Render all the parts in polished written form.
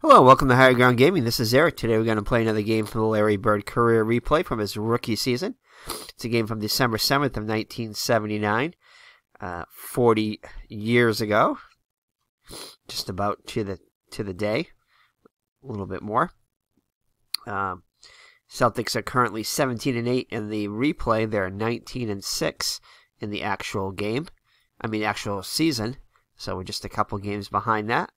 Hello, welcome to Higher Ground Gaming. This is Eric. Today we're going to play another game from the Larry Bird career replay from his rookie season. It's a game from December 7th of 1979, 40 years ago, just about to the day, a little bit more. Celtics are currently 17-8 in the replay. They're 19-6 in the actual game. Actual season. So we're just a couple games behind that.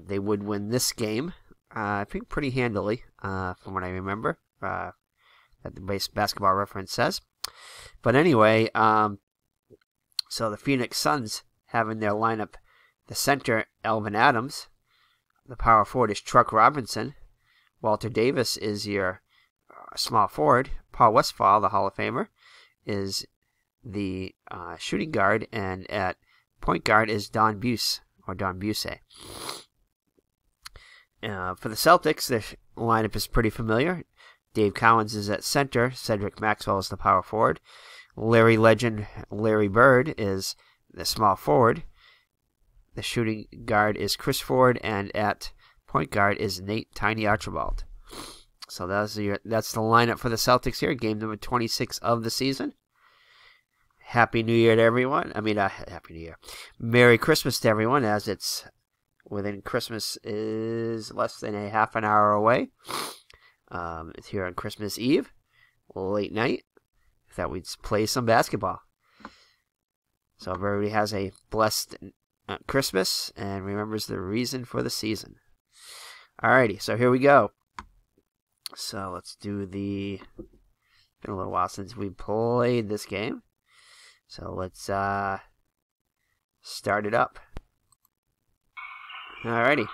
They would win this game, I think, pretty handily, from what I remember, that the Basketball Reference says. But anyway, so the Phoenix Suns have in their lineup the center, Alvin Adams. The power forward is Truck Robinson. Walter Davis is your small forward. Paul Westphal, the Hall of Famer, is the shooting guard. And at point guard is Don Buse. For the Celtics, the lineup is pretty familiar. Dave Cowens is at center. Cedric Maxwell is the power forward. Larry legend Larry Bird is the small forward. The shooting guard is Chris Ford, and at point guard is Nate Tiny Archibald. So that's the lineup for the Celtics here. Game number 26 of the season. Happy New Year to everyone. Happy New Year. Merry Christmas to everyone, as it's within Christmas is less than a half an hour away. It's here on Christmas Eve, late night. Thought we'd play some basketball. So everybody has a blessed Christmas and remembers the reason for the season. Alrighty, so here we go. So let's do been a little while since we played this game. So let's start it up. Alrighty.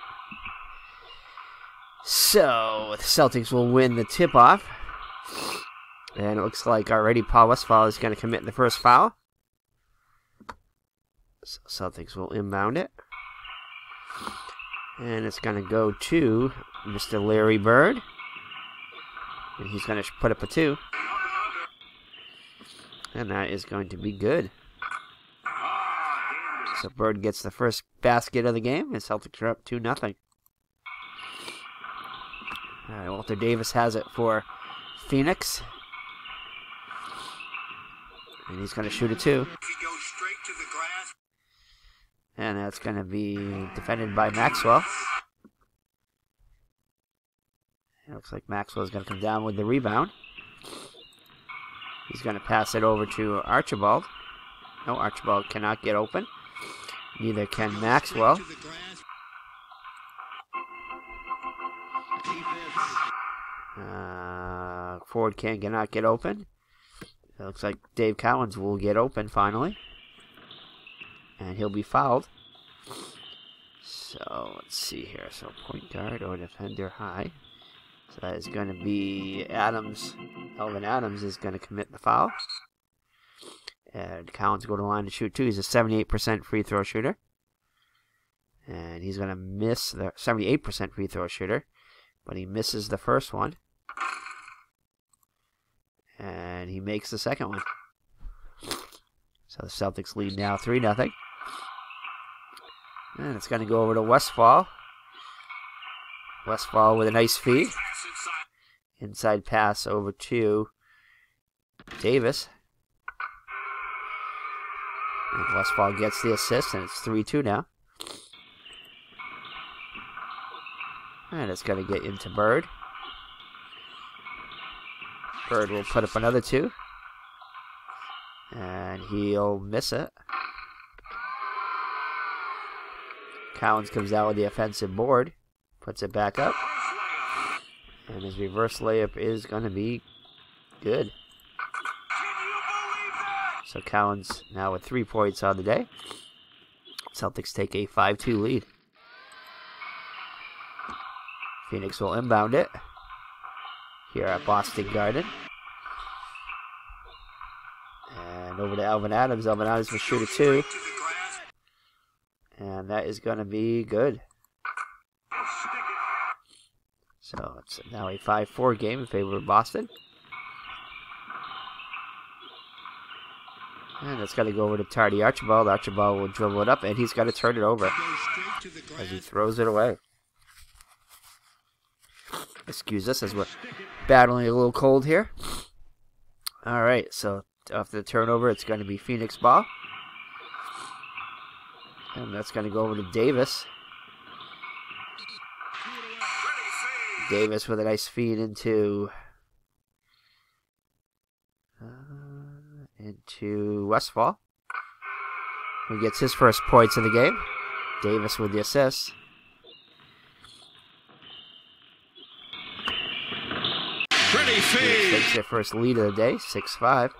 So the Celtics will win the tip-off. And it looks like already Paul Westphal is going to commit the first foul. So Celtics will inbound it. And it's going to go to Mr. Larry Bird. And he's going to put up a 2. And that is going to be good. So Bird gets the first basket of the game, and Celtics are up 2-0. All right, Walter Davis has it for Phoenix. And he's going to shoot a 2. And that's going to be defended by Maxwell. It looks like Maxwell's going to come down with the rebound. He's going to pass it over to Archibald. No, Archibald cannot get open. Neither can Maxwell. Ford cannot get open. It looks like Dave Cowens will get open finally. And he'll be fouled. So, let's see here. So, point guard or defender high. So that is going to be Adams. Alvin Adams is going to commit the foul. And Cowens go to the line to shoot 2. He's a 78% free throw shooter. And he's going to miss the 78% free throw shooter. But he misses the first one. And he makes the second one. So the Celtics lead now 3-0. And it's going to go over to Westphal. Westphal with a nice feed. Inside pass over to Davis. And Westphal gets the assist, and it's 3-2 now. And it's going to get into Bird. Bird will put up another 2. And he'll miss it. Cowens comes out with the offensive board. Puts it back up. And his reverse layup is going to be good. So Cowens now with 3 points on the day. Celtics take a 5-2 lead. Phoenix will inbound it here at Boston Garden. And over to Alvin Adams. Alvin Adams will shoot a 2. And that is going to be good. So it's now a 5-4 game in favor of Boston. And it's got to go over to Tardy Archibald. Archibald will dribble it up, and he's got to turn it over as he throws it away. Excuse us as we're battling a little cold here. All right, so after the turnover, it's going to be Phoenix ball. And that's going to go over to Davis. Davis with a nice feed into Westfall, who gets his first points of the game. Davis with the assist. Takes their first lead of the day, 6-5.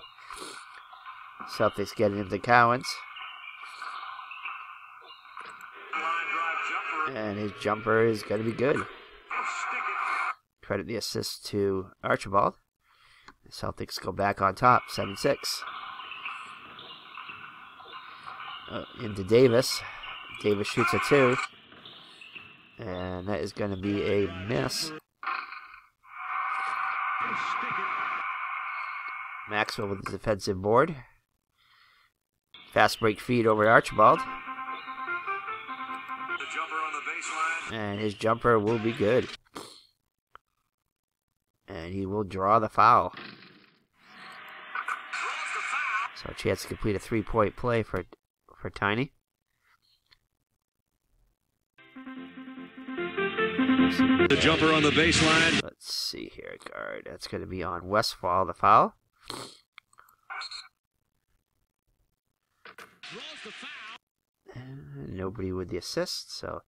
Celtics getting into Cowens. And his jumper is going to be good. Credit the assist to Archibald. The Celtics go back on top, 7-6. Into Davis. Davis shoots a 2. And that is going to be a miss. Maxwell with the defensive board. Fast break feed over to Archibald. And his jumper will be good. And he will draw the foul. So a chance to complete a 3-point play for Tiny. The jumper on the baseline. Let's see here, guard. That's going to be on Westfall, the foul. And nobody with the assist, so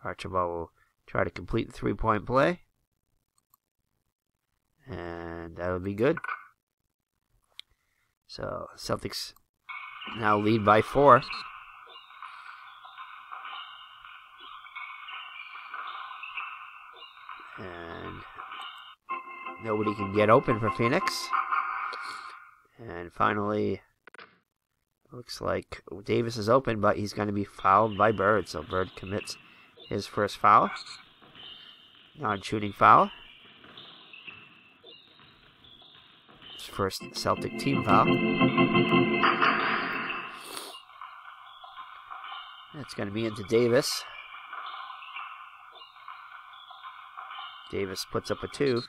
Archibald will try to complete the 3-point play. And that'll be good. So Celtics now lead by 4. And nobody can get open for Phoenix. And finally, looks like Davis is open, but he's going to be fouled by Bird. So Bird commits his first foul. Non-shooting foul. His first Celtic team foul. That's going to be into Davis. Davis puts up a 2.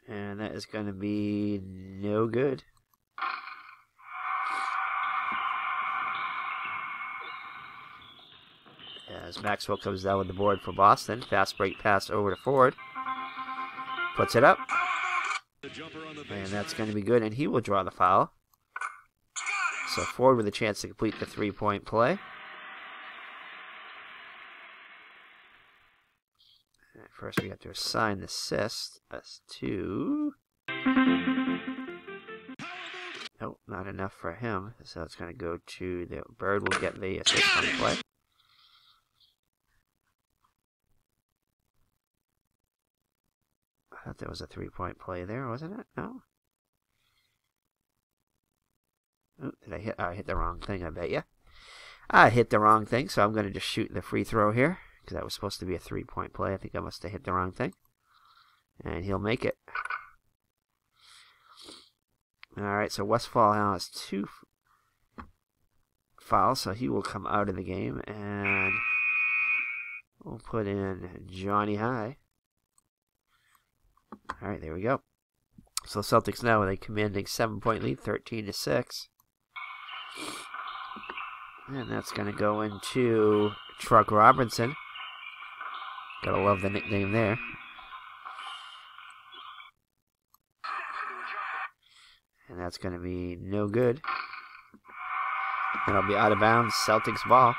And that is going to be no good. As Maxwell comes down with the board for Boston. Fast break pass over to Ford. Puts it up. And that's going to be good. And he will draw the foul. So Ford with a chance to complete the 3-point play. First, we have to assign the assist to... Nope, not enough for him. So it's going to go to the Bird. Will get the assist on the play. I thought there was a 3-point play there, wasn't it? No? Oh, did I hit? I hit the wrong thing, I bet you. I hit the wrong thing, so I'm going to just shoot the free throw here. Because that was supposed to be a 3-point play. I think I must have hit the wrong thing. And he'll make it. Alright, so Westfall now has 2 fouls, so he will come out of the game. And we'll put in Johnny High. Alright, there we go. So Celtics now with a commanding 7-point lead, 13-6. And that's going to go into Truck Robinson. Gotta love the nickname there. And that's going to be no good. And it'll be out of bounds. Celtics ball.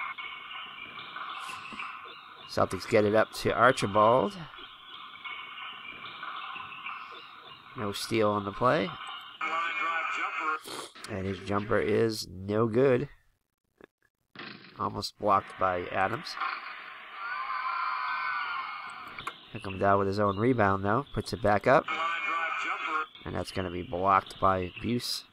Celtics get it up to Archibald. No steal on the play. And his jumper is no good. Almost blocked by Adams. He'll come down with his own rebound though. Puts it back up. And that's going to be blocked by Buse.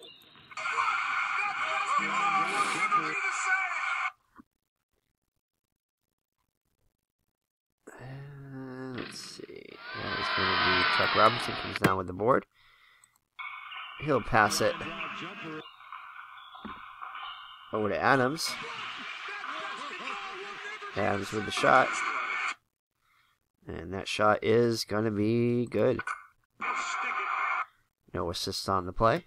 Let's see. That is going to be Chuck Robinson comes down with the board. He'll pass it over to Adams. Adams with the shot. And that shot is going to be good. No assists on the play.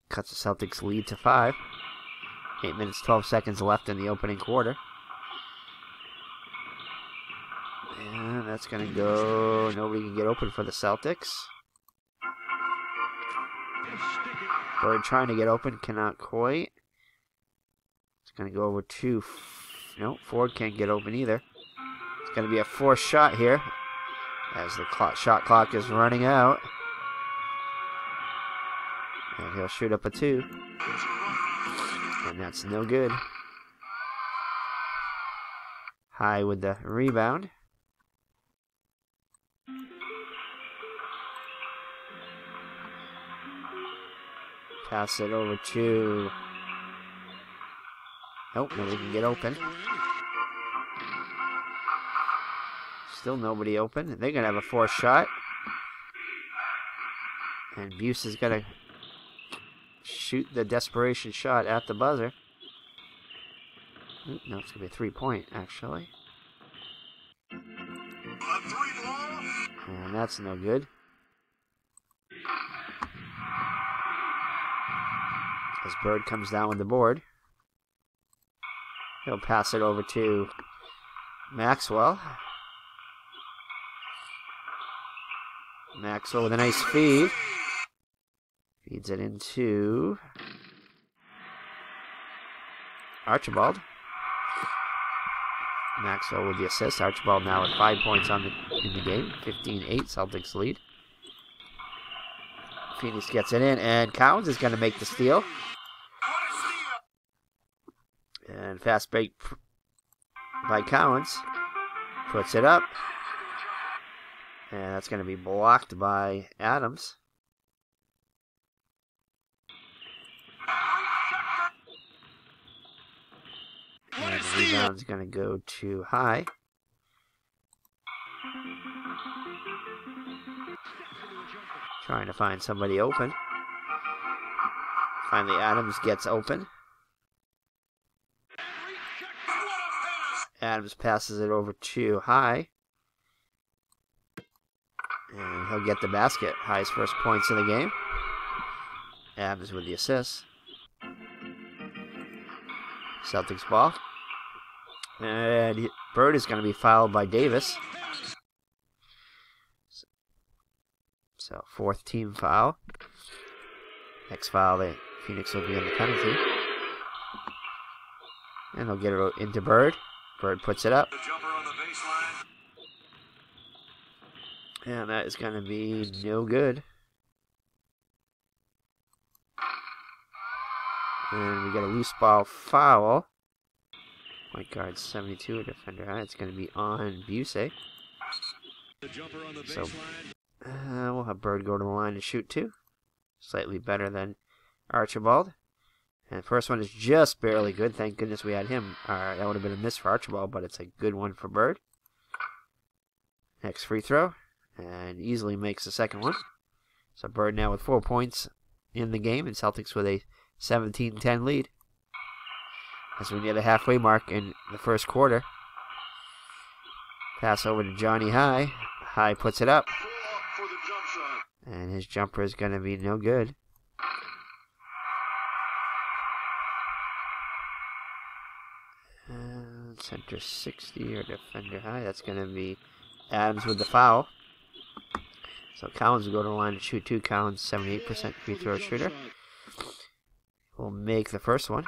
Cuts the Celtics lead to 5. 8 minutes, 12 seconds left in the opening quarter. And that's going to go. Nobody can get open for the Celtics. Bird trying to get open, cannot quite. It's going to go over to. No, Ford can't get open either. It's going to be a forced shot here as the shot clock is running out. And he'll shoot up a 2. And that's no good. High with the rebound. Pass it over to. Nope, nobody can get open. Still nobody open. They're going to have a forced shot. And Buse is going to shoot the desperation shot at the buzzer. Ooh, no, it's going to be a 3-point, actually. And that's no good. As Bird comes down with the board. He'll pass it over to Maxwell. Maxwell with a nice feed. Feeds it into Archibald. Maxwell with the assist. Archibald now with 5 points in the game. 15-8, Celtics lead. Phoenix gets it in, and Cowens is going to make the steal. And fast break by Cowens. Puts it up. And that's going to be blocked by Adams. And the rebound's going to go to High. Trying to find somebody open. Finally, Adams gets open. Adams passes it over to High. And he'll get the basket. High's first points of the game. Adams with the assist. Celtics ball. And Bird is going to be fouled by Davis. So, 4th team foul. Next foul, the Phoenix will be in the penalty. And they'll get it into Bird. Bird puts it up. And that is going to be no good. And we got a loose ball foul. Point guard 72, a defender. It's going to be on Busey. So we'll have Bird go to the line and shoot 2. Slightly better than Archibald. And the first one is just barely good. Thank goodness we had him. That would have been a miss for Archibald, but it's a good one for Bird. Next free throw. And easily makes the second one. So Bird now with 4 points in the game. And Celtics with a 17-10 lead. As we near the halfway mark in the first quarter. Pass over to Johnny High. High puts it up. And his jumper is going to be no good. Center 60 or defender High. That's going to be Adams with the foul. So Cowens will go to the line and shoot 2. Cowens, 78% free throw shooter. Will make the first one.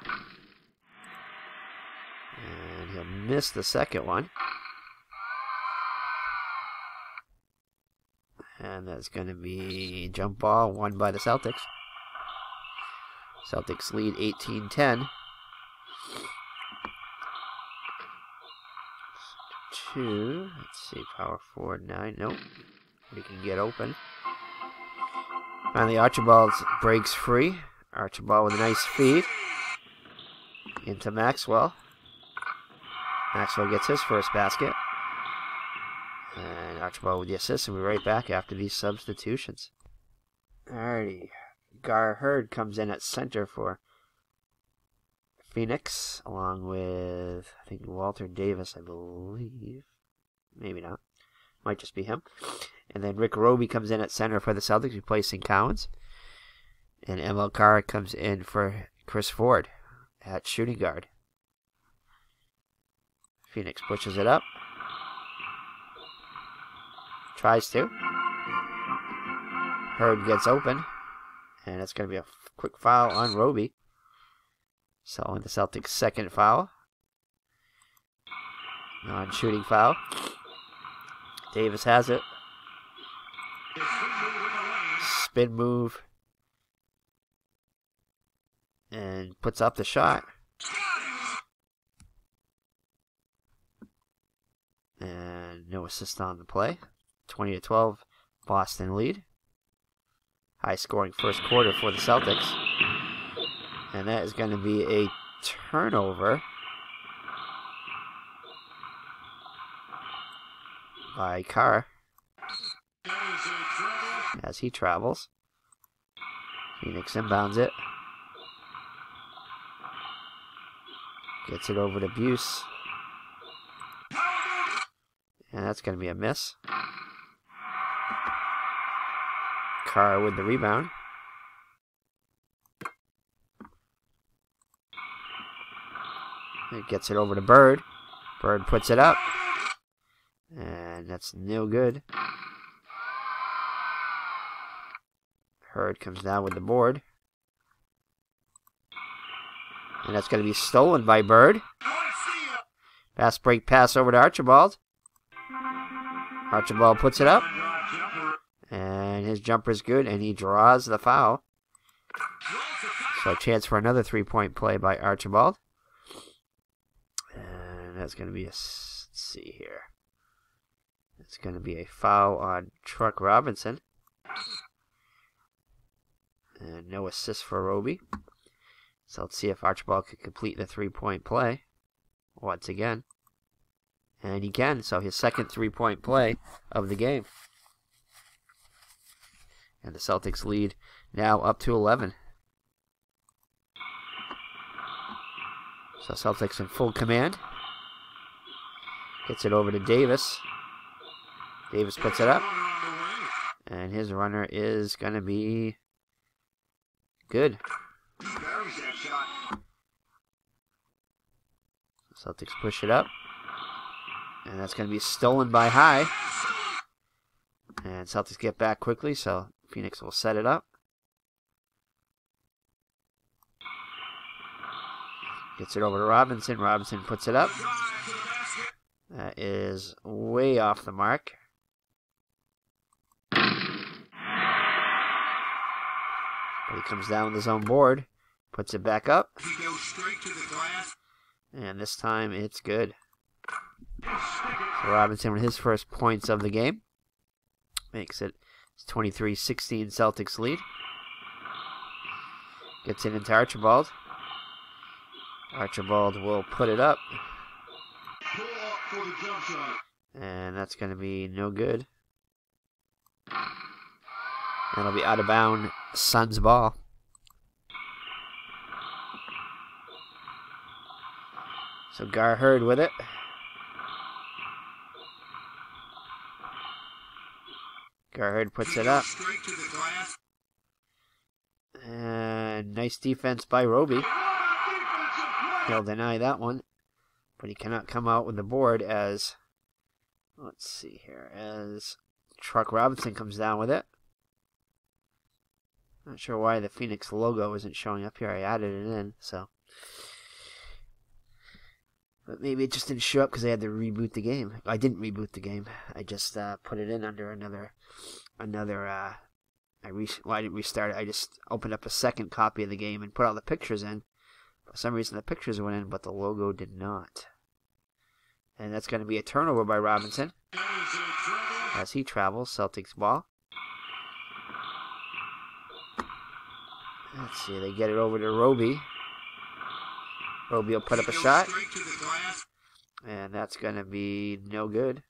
And he'll miss the second one. And that's going to be jump ball won by the Celtics. Celtics lead 18-10. 2. Let's see, power forward 9. Nope. We can get open. Finally, Archibald breaks free. Archibald with a nice feed into Maxwell. Maxwell gets his first basket. And Archibald with the assist, and we're right back after these substitutions. Alrighty. Gar Hurd comes in at center for Phoenix, along with, I think, Walter Davis, I believe. Maybe not. Might just be him. And then Rick Roby comes in at center for the Celtics, replacing Cowens. And ML Carr comes in for Chris Ford at shooting guard. Phoenix pushes it up. Tries to. Hurd gets open. And it's going to be a quick foul on Roby. So on the Celtics' second foul. Non-shooting foul. Davis has it. Spin move. And puts up the shot. And no assist on the play. 20-12, Boston lead. High scoring first quarter for the Celtics. And that is going to be a turnover by Carr as he travels. Phoenix inbounds it. Gets it over to Buse. And that's going to be a miss. Carr with the rebound. It gets it over to Bird. Bird puts it up. And that's no good. Hurd comes down with the board. And that's going to be stolen by Bird. Fast break pass over to Archibald. Archibald puts it up. And his jumper's good, and he draws the foul. So a chance for another three-point play by Archibald. And that's going to be let's see here. It's going to be a foul on Truck Robinson. And no assist for Roby. So let's see if Archibald can complete the three-point play once again. And he can, so his second three-point play of the game. And the Celtics lead now up to 11. So Celtics in full command. Gets it over to Davis. Davis puts it up. And his runner is going to be good. Celtics push it up. And that's going to be stolen by High. And Celtics get back quickly, so Phoenix will set it up. Gets it over to Robinson. Robinson puts it up. That is way off the mark. But he comes down with his own board. Puts it back up. And this time it's good. So Robinson with his first points of the game. Makes it 23-16 Celtics lead. Gets it into Archibald. Archibald will put it up. And that's going to be no good. That'll be out of bounds. Suns ball. So Gar Hurd with it. Gar Hurd puts it up. And nice defense by Roby. He'll deny that one. But he cannot come out with the board as, let's see here, as Truck Robinson comes down with it. Not sure why the Phoenix logo isn't showing up here. I added it in, so. But maybe it just didn't show up because I had to reboot the game. I didn't reboot the game. I just put it in under another. I didn't restart it. I just opened up a second copy of the game and put all the pictures in. For some reason, the pictures went in, but the logo did not. And that's going to be a turnover by Robinson as he travels. Celtics ball. Let's see. They get it over to Roby. Roby will put up a shot. And that's going to be no good.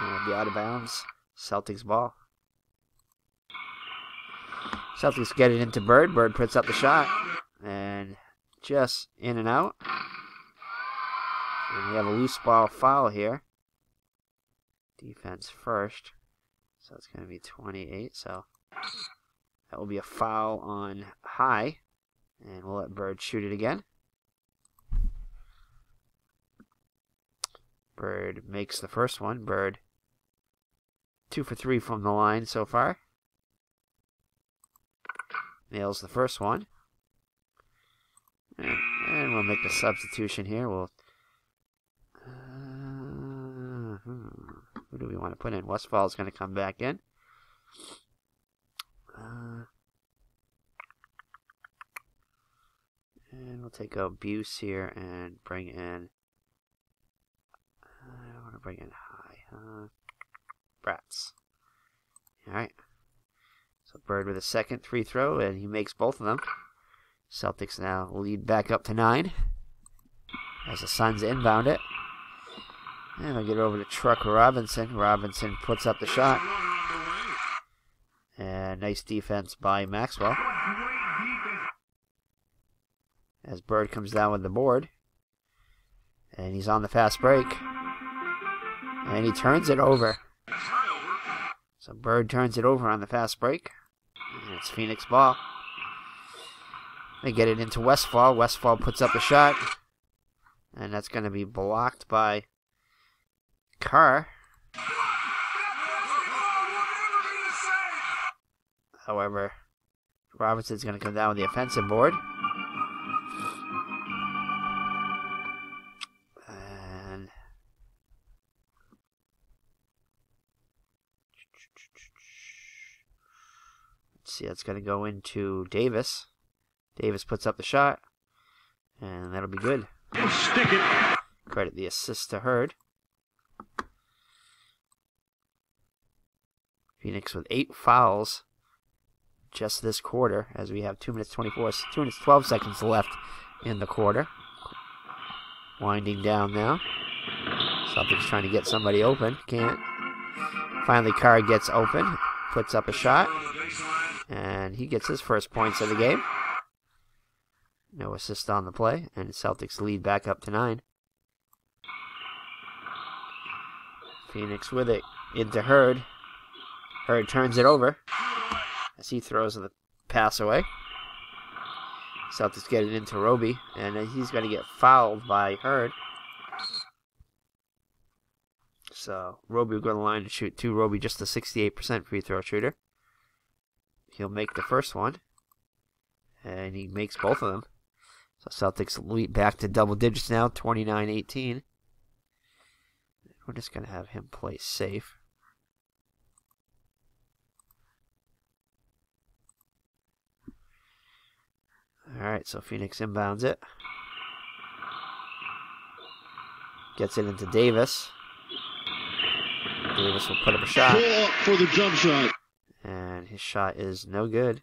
And it'll be out of bounds. Celtics ball. Celtics get it into Bird. Bird puts up the shot. And just in and out. And we have a loose ball foul here. Defense first. So it's going to be 28. So that will be a foul on High. And we'll let Bird shoot it again. Bird makes the first one. Bird 2 for 3 from the line so far. Nails the first one. And we'll make a substitution here. We'll who do we want to put in? Westfall's going to come back in. And we'll take out Buse here and bring in. I want to bring in High. Bratz. Alright. So Bird with a second free throw, and he makes both of them. Celtics now lead back up to 9. As the Suns inbound it. And we'll get over to Truck Robinson. Robinson puts up the shot. And nice defense by Maxwell. As Bird comes down with the board. And he's on the fast break. And he turns it over. So Bird turns it over on the fast break. And it's Phoenix ball. They get it into Westfall. Westfall puts up the shot. And that's going to be blocked by Carr. However, Robinson's going to come down with the offensive board. And let's see, that's going to go into Davis. Davis puts up the shot. And that'll be good. Stick it. Credit the assist to Hurd. Phoenix with 8 fouls just this quarter, as we have 2 minutes 12 seconds left in the quarter. Winding down now. Celtics trying to get somebody open. Can't. Finally, Carr gets open. Puts up a shot. And he gets his first points of the game. No assist on the play. And Celtics lead back up to 9. Phoenix with it. Into Hurd. Hurd turns it over as he throws the pass away. Celtics get it into Roby, and he's going to get fouled by Hurd. So Roby will go to the line to shoot 2. Roby just a 68% free throw shooter. He'll make the first one, and he makes both of them. So Celtics lead back to double digits now, 29-18. We're just going to have him play safe. Alright, so Phoenix inbounds it. Gets it into Davis. Davis will put up a shot. Pull up for the jump shot. And his shot is no good.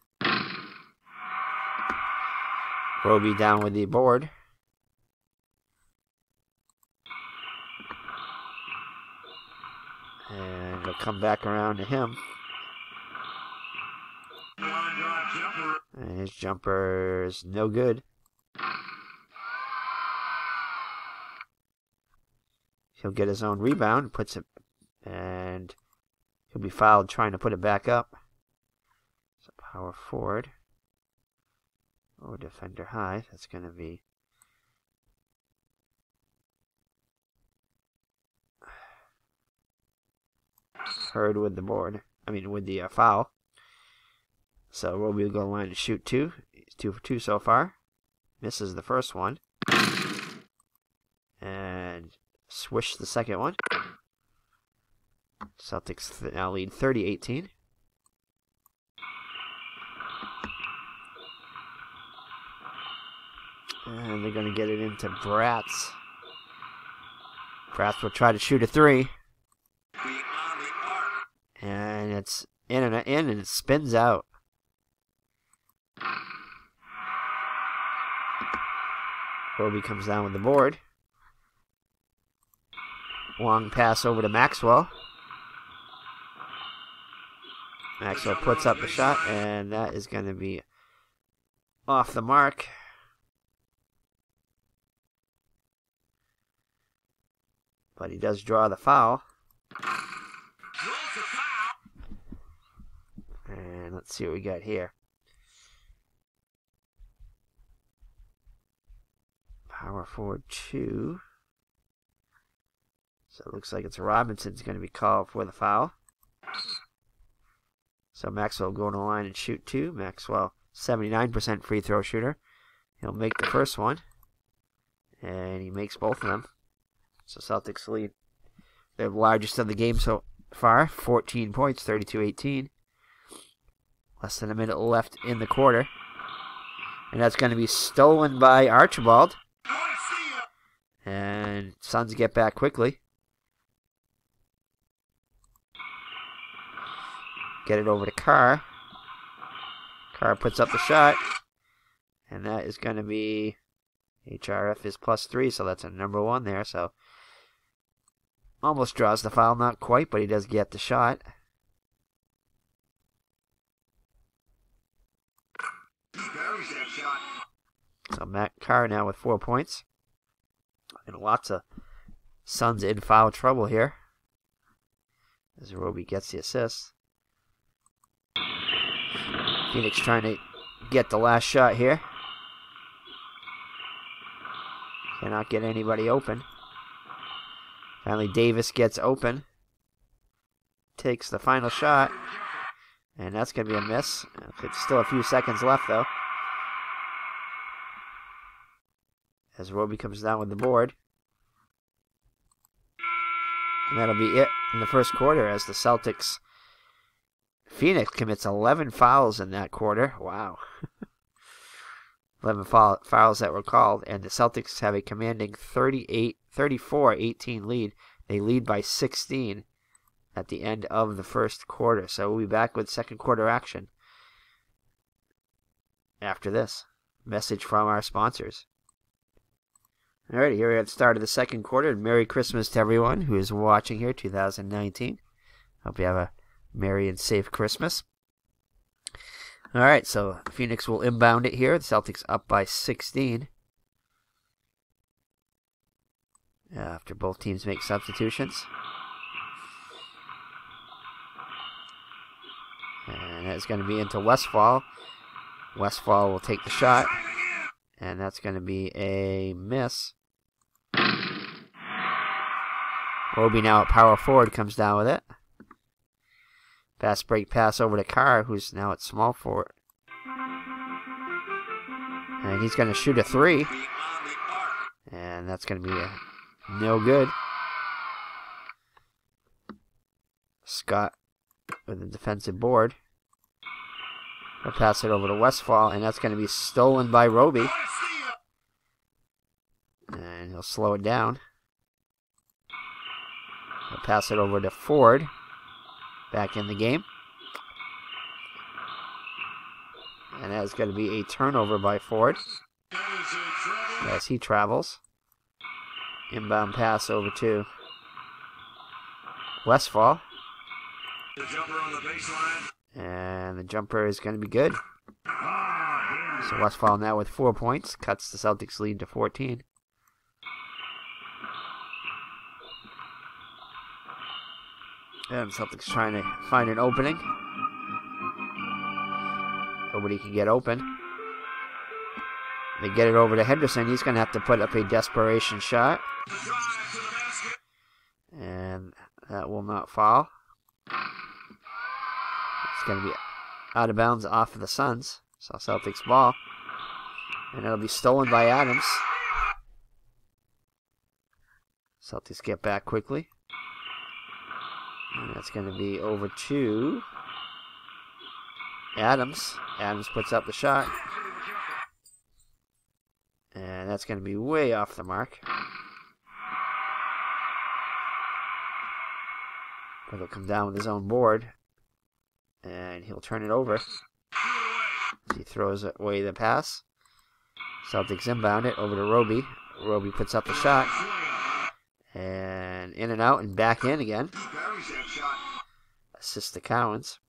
Roby down with the board. And it'll come back around to him. And his jumper is no good. He'll get his own rebound, puts it, and he'll be fouled trying to put it back up. So power forward or defender high. That's going to be Hurd with the board. With the foul. So Roby will go to the line to shoot 2. He's 2 for 2 so far. Misses the first one. And swish the second one. Celtics now lead 30-18. And they're going to get it into Bratz. Bratz will try to shoot a 3. And it's in and it spins out. Roby comes down with the board. Long pass over to Maxwell. Maxwell puts up the shot, and that is going to be off the mark. But he does draw the foul. And let's see what we got here. Power forward 2. So it looks like it's Robinson's going to be called for the foul. So Maxwell will go to the line and shoot 2. Maxwell, 79% free throw shooter. He'll make the first one. And he makes both of them. So Celtics lead. The largest of the game so far. 14 points, 32-18. Less than a minute left in the quarter. And that's going to be stolen by Archibald. And Suns get back quickly. Get it over to Carr. Carr puts up the shot. And that is going to be... HRF is +3, so that's a number 1 there. So almost draws the foul, not quite, but he does get the shot. So Matt Carr now with 4 points. And lots of Suns in foul trouble here. As Roby gets the assist. Phoenix trying to get the last shot here. Cannot get anybody open. Finally Davis gets open. Takes the final shot. And that's going to be a miss. It's still a few seconds left though. As Roby comes down with the board. And that'll be it in the first quarter as the Celtics... Phoenix commits 11 fouls in that quarter. Wow. 11 fouls that were called. And the Celtics have a commanding 34-18 lead. They lead by 16 at the end of the first quarter. So we'll be back with second quarter action after this message from our sponsors. Alright, here we are at the start of the second quarter. And Merry Christmas to everyone who is watching here, 2019. Hope you have a merry and safe Christmas. Alright, so Phoenix will inbound it here. The Celtics up by 16. After both teams make substitutions. And that's going to be into Westfall. Westfall will take the shot. And that's going to be a miss. Roby now at power forward comes down with it. Fast break pass over to Carr, who's now at small forward. And he's going to shoot a 3. And that's going to be no good. Scott with the defensive board. He'll pass it over to Westfall, and that's going to be stolen by Roby. And he'll slow it down. He'll pass it over to Ford. Back in the game. And that's going to be a turnover by Ford. As he travels. Inbound pass over to Westfall. And the jumper is going to be good. So Westfall now with 4 points. Cuts the Celtics lead to 14. And Celtics trying to find an opening. Nobody can get open. They get it over to Henderson. He's going to have to put up a desperation shot. And that will not fall. It's going to be out of bounds off of the Suns. So Celtics ball. And it'll be stolen by Adams. Celtics get back quickly. And that's going to be over to Adams. Adams puts up the shot. And that's going to be way off the mark. But he'll come down with his own board. And he'll turn it over. He throws away the pass. Celtics inbound it over to Roby. Roby puts up the shot. And in and out and back in again. Assist to Cowens.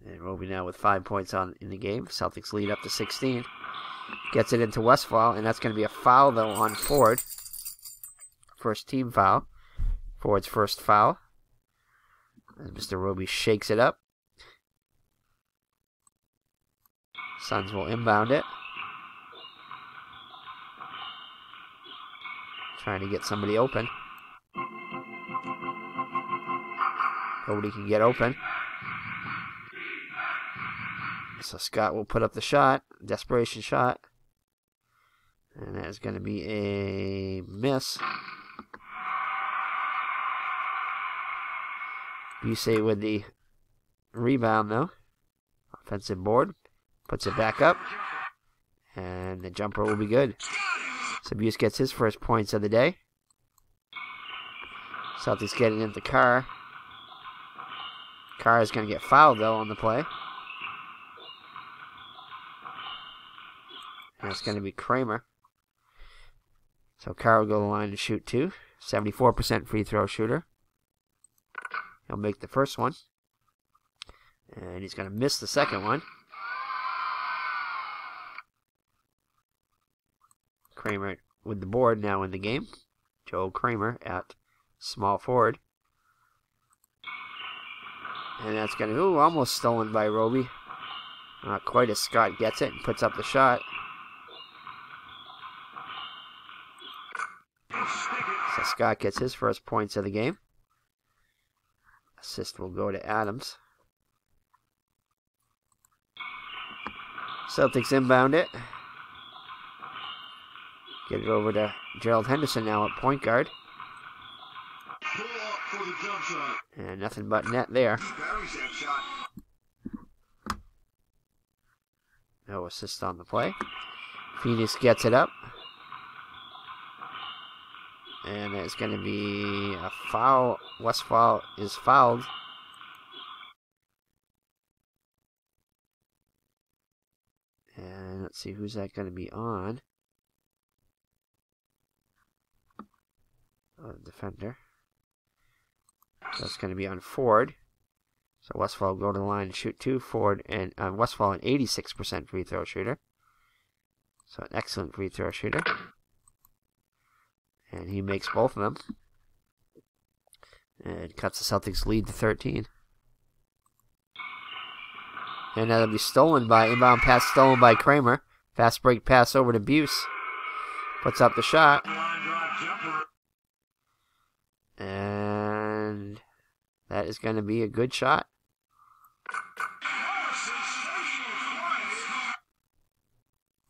And Roby now with 5 points in the game. Celtics lead up to 16. Gets it into Westfall, and that's going to be a foul, though, on Ford. first team foul. Ford's first foul. As Mr. Roby shakes it up. Suns will inbound it. Trying to get somebody open. Nobody can get open. So Scott will put up the shot. Desperation shot. And that is going to be a miss. Busey with the rebound, though. Offensive board. Puts it back up. And the jumper will be good. So Buse gets his first points of the day. Celtics getting into Carr. Carr is going to get fouled, though, on the play. And it's going to be Kramer. So Carr will go to the line and shoot 2. 74% free throw shooter. He'll make the first one. And he's going to miss the second one. Kramer with the board now in the game. Joe Kramer at small forward. And that's going to, almost stolen by Roby. Not quite as Scott gets it and puts up the shot. So Scott gets his first points of the game. Assist will go to Adams. Celtics inbound it. Get it over to Gerald Henderson now at point guard. And nothing but net there. No assist on the play. Phoenix gets it up. And it's going to be a foul. Westfall is fouled. And let's see, who's that going to be on? Defender. So it's going to be on Ford. So Westfall will go to the line and shoot 2. Ford and Westfall an 86% free throw shooter. So an excellent free throw shooter. And he makes both of them. And cuts the Celtics lead to 13. And that'll be stolen by, inbound pass stolen by Kramer. Fast break pass over to Buse. Puts up the shot. And that is going to be a good shot.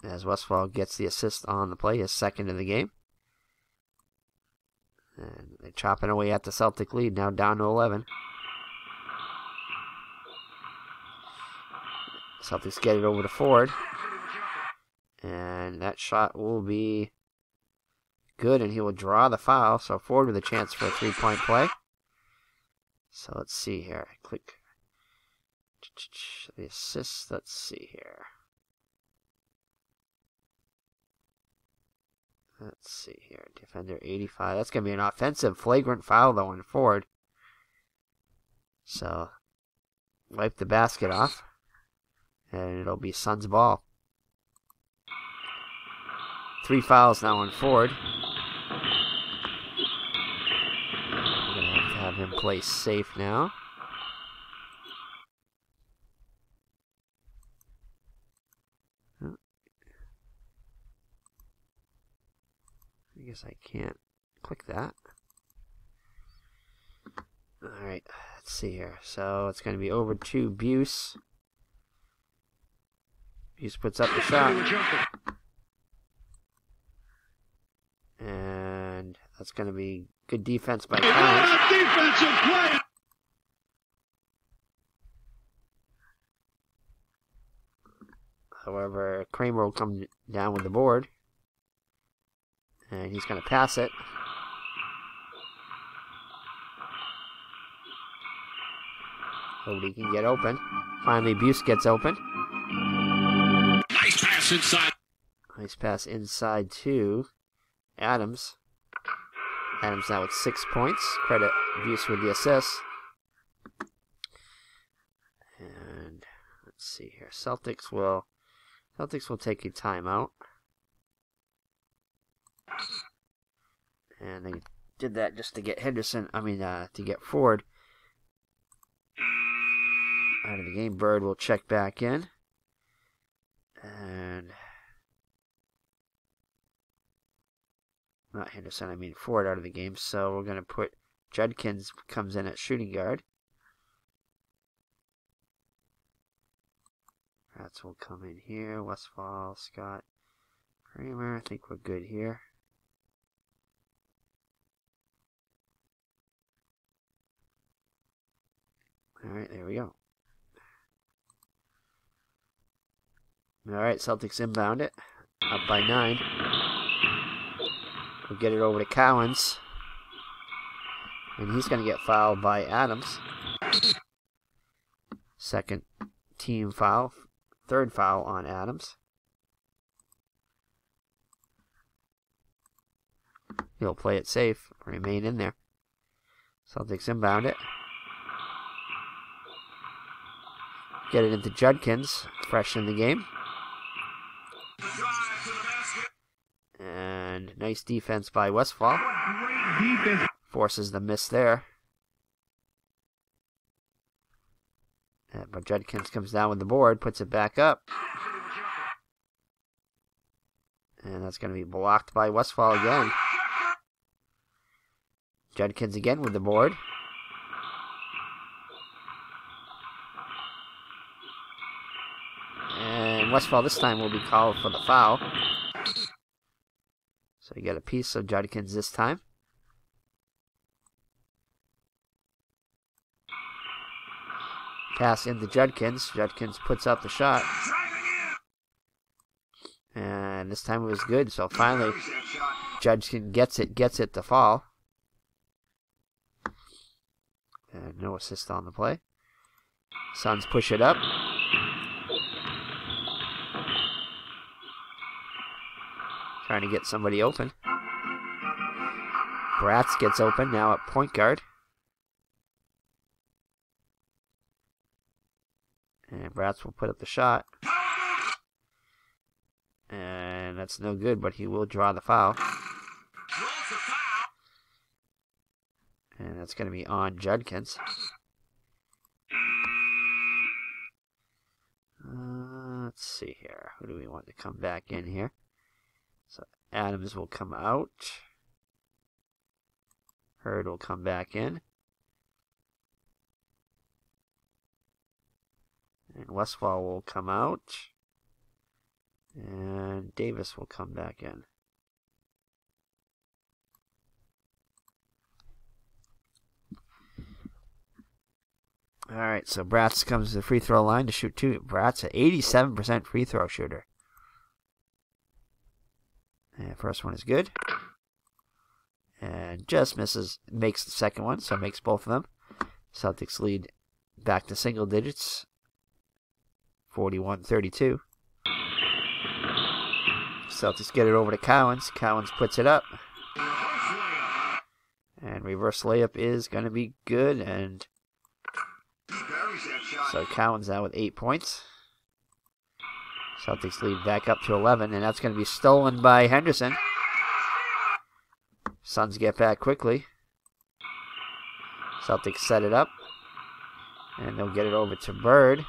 As Westfall gets the assist on the play, his second of the game. And they're chopping away at the Celtic lead, now down to 11. Celtics get it over to Ford. And that shot will be good, and he will draw the foul. So Ford with a chance for a 3-point play. So let's see here. Click the assist. Let's see here. Let's see here. Defender 85. That's going to be an offensive flagrant foul, though, on Ford. So, wipe the basket off. And it'll be Suns ball. 3 fouls now on Ford. We're going to have him play safe now. I guess I can't click that. Alright, let's see here. So it's going to be over to Buse. Buse puts up the shot. And that's going to be good defense by Collins. However, Kramer will come down with the board. And he's going to pass it. Nobody can get open. Finally, Buse gets open. Nice pass inside. Nice pass inside to Adams. Adams now with 6 points. Credit Buse with the assist. And let's see here. Celtics will take a timeout. And they Did that just to get to get Ford out of the game. Bird will check back in. And not Henderson, I mean Ford out of the game. So we're going to put Judkins comes in at shooting guard. Rats will come in here. Westfall, Scott, Kramer. I think we're good here. Alright, there we go. Alright, Celtics inbound it. Up by 9. We'll get it over to Cowens. And he's going to get fouled by Adams. Second team foul. Third foul on Adams. He'll play it safe. Remain in there. Celtics inbound it. Get it into Judkins. Fresh in the game. And nice defense by Westfall. Forces the miss there. But Judkins comes down with the board, puts it back up. And that's going to be blocked by Westfall again. Judkins again with the board. And Westfall this time will be called for the foul. So you get a piece of Judkins this time. Pass into Judkins. Judkins puts up the shot. And this time it was good. So finally, Judkins gets it to fall. And no assist on the play. Suns push it up. Trying to get somebody open. Bratz gets open now at point guard. And Bratz will put up the shot. And that's no good, but he will draw the foul. And that's going to be on Judkins. Let's see here. Who do we want to come back in here? So Adams will come out. Hurd will come back in. And Westfall will come out. And Davis will come back in. Alright, so Bratz comes to the free throw line to shoot 2. Bratz, an 87% free throw shooter. And first one is good. And just misses, makes the second one, so makes both of them. Celtics lead back to single digits. 41-32. Celtics get it over to Cowens. Cowens puts it up. And reverse layup is going to be good. And so Cowens now with 8 points. Celtics lead back up to 11. And that's going to be stolen by Henderson. Suns get back quickly. Celtics set it up. And they'll get it over to Bird.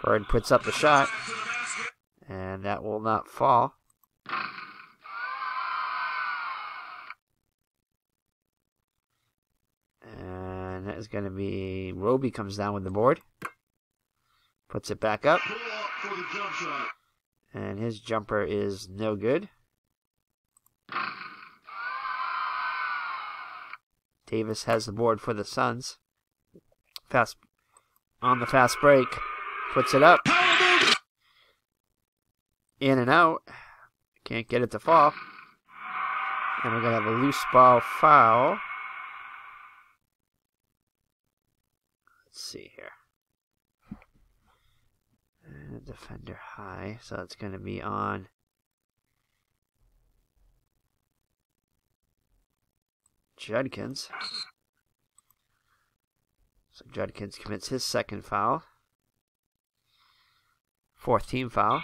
Bird puts up the shot. And that will not fall. And that is going to be... Roby comes down with the board. Puts it back up. And his jumper is no good. Davis has the board for the Suns. On the fast break. Puts it up. In and out. Can't get it to fall. And we're going to have a loose ball foul. Let's see here. And defender high. So it's going to be on Judkins. So Judkins commits his second foul. Fourth team foul.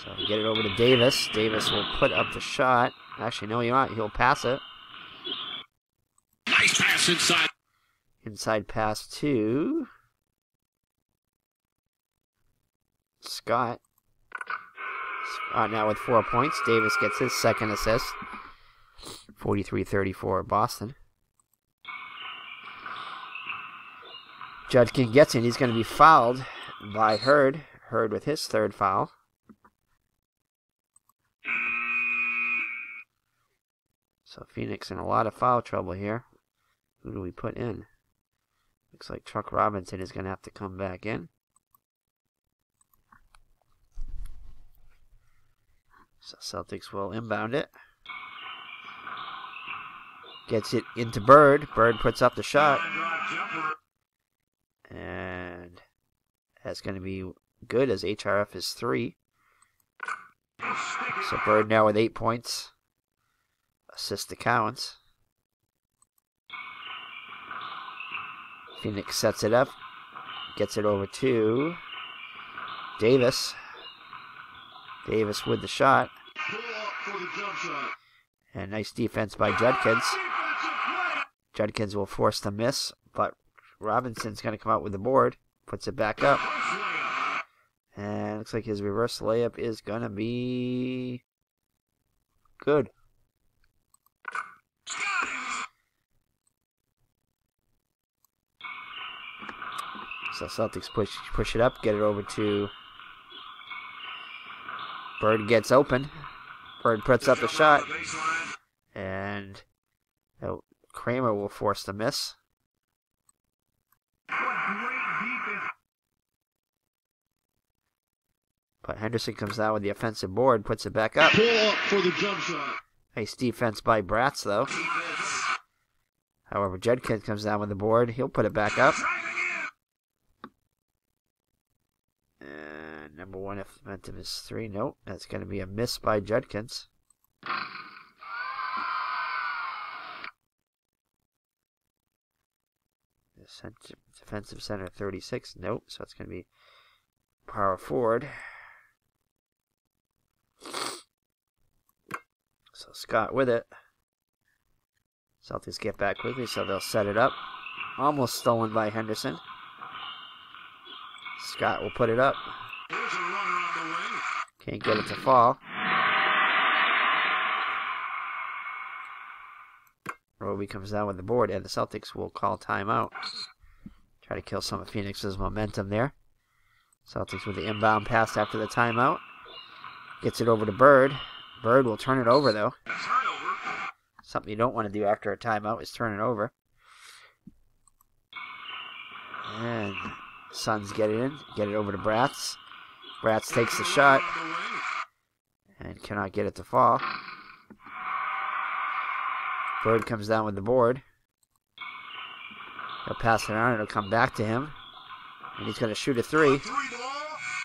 So get it over to Davis. Davis will put up the shot. Actually, no, he'll pass it. Nice pass inside. Inside pass to Scott. Scott now with 4 points. Davis gets his second assist. 43-34 Boston. Judkin gets in. He's going to be fouled by Hurd. Hurd with his third foul. So Phoenix in a lot of foul trouble here. Who do we put in? Looks like Chuck Robinson is going to have to come back in. So Celtics will inbound it. Gets it into Bird. Bird puts up the shot. And that's going to be good as HRF is 3. So Bird now with 8 points. Assist to Cowens. Phoenix sets it up. Gets it over to Davis. Davis with the shot. And nice defense by Judkins. Judkins will force the miss, but Robinson's going to come out with the board. Puts it back up. And looks like his reverse layup is going to be good. So Celtics push it up, get it over to Bird. Gets open. Bird puts up the shot. And Kramer will force the miss. But Henderson comes down with the offensive board, puts it back up. Pull up for the jump shot. Nice defense by Bratz, though. However, Judkins comes down with the board. He'll put it back up. And number one offensive is 3. Nope, that's going to be a miss by Judkins. Defensive center 36. Nope, so it's going to be power forward. So Scott with it. Celtics get back quickly, so they'll set it up. Almost stolen by Henderson. Scott will put it up. Can't get it to fall. Roby comes down with the board, and the Celtics will call timeout. Try to kill some of Phoenix's momentum there. Celtics with the inbound pass after the timeout. Gets it over to Bird. Bird will turn it over, though. Something you don't want to do after a timeout is turn it over. And Suns get it in. Get it over to Bratz. Bratz takes the shot. And cannot get it to fall. Bird comes down with the board. He'll pass it on. It'll come back to him. And he's going to shoot a 3.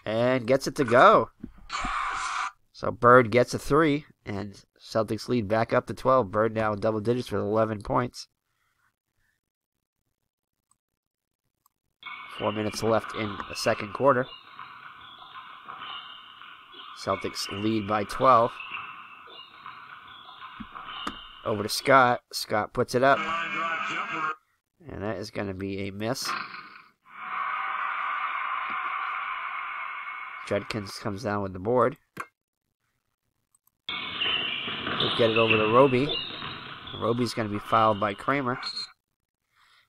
And gets it to go. So Bird gets a 3. And Celtics lead back up to 12. Bird now in double digits with 11 points. 4 minutes left in the second quarter. Celtics lead by 12. Over to Scott. Scott puts it up. And that is going to be a miss. Judkins comes down with the board. We'll get it over to Roby. Roby's going to be fouled by Kramer.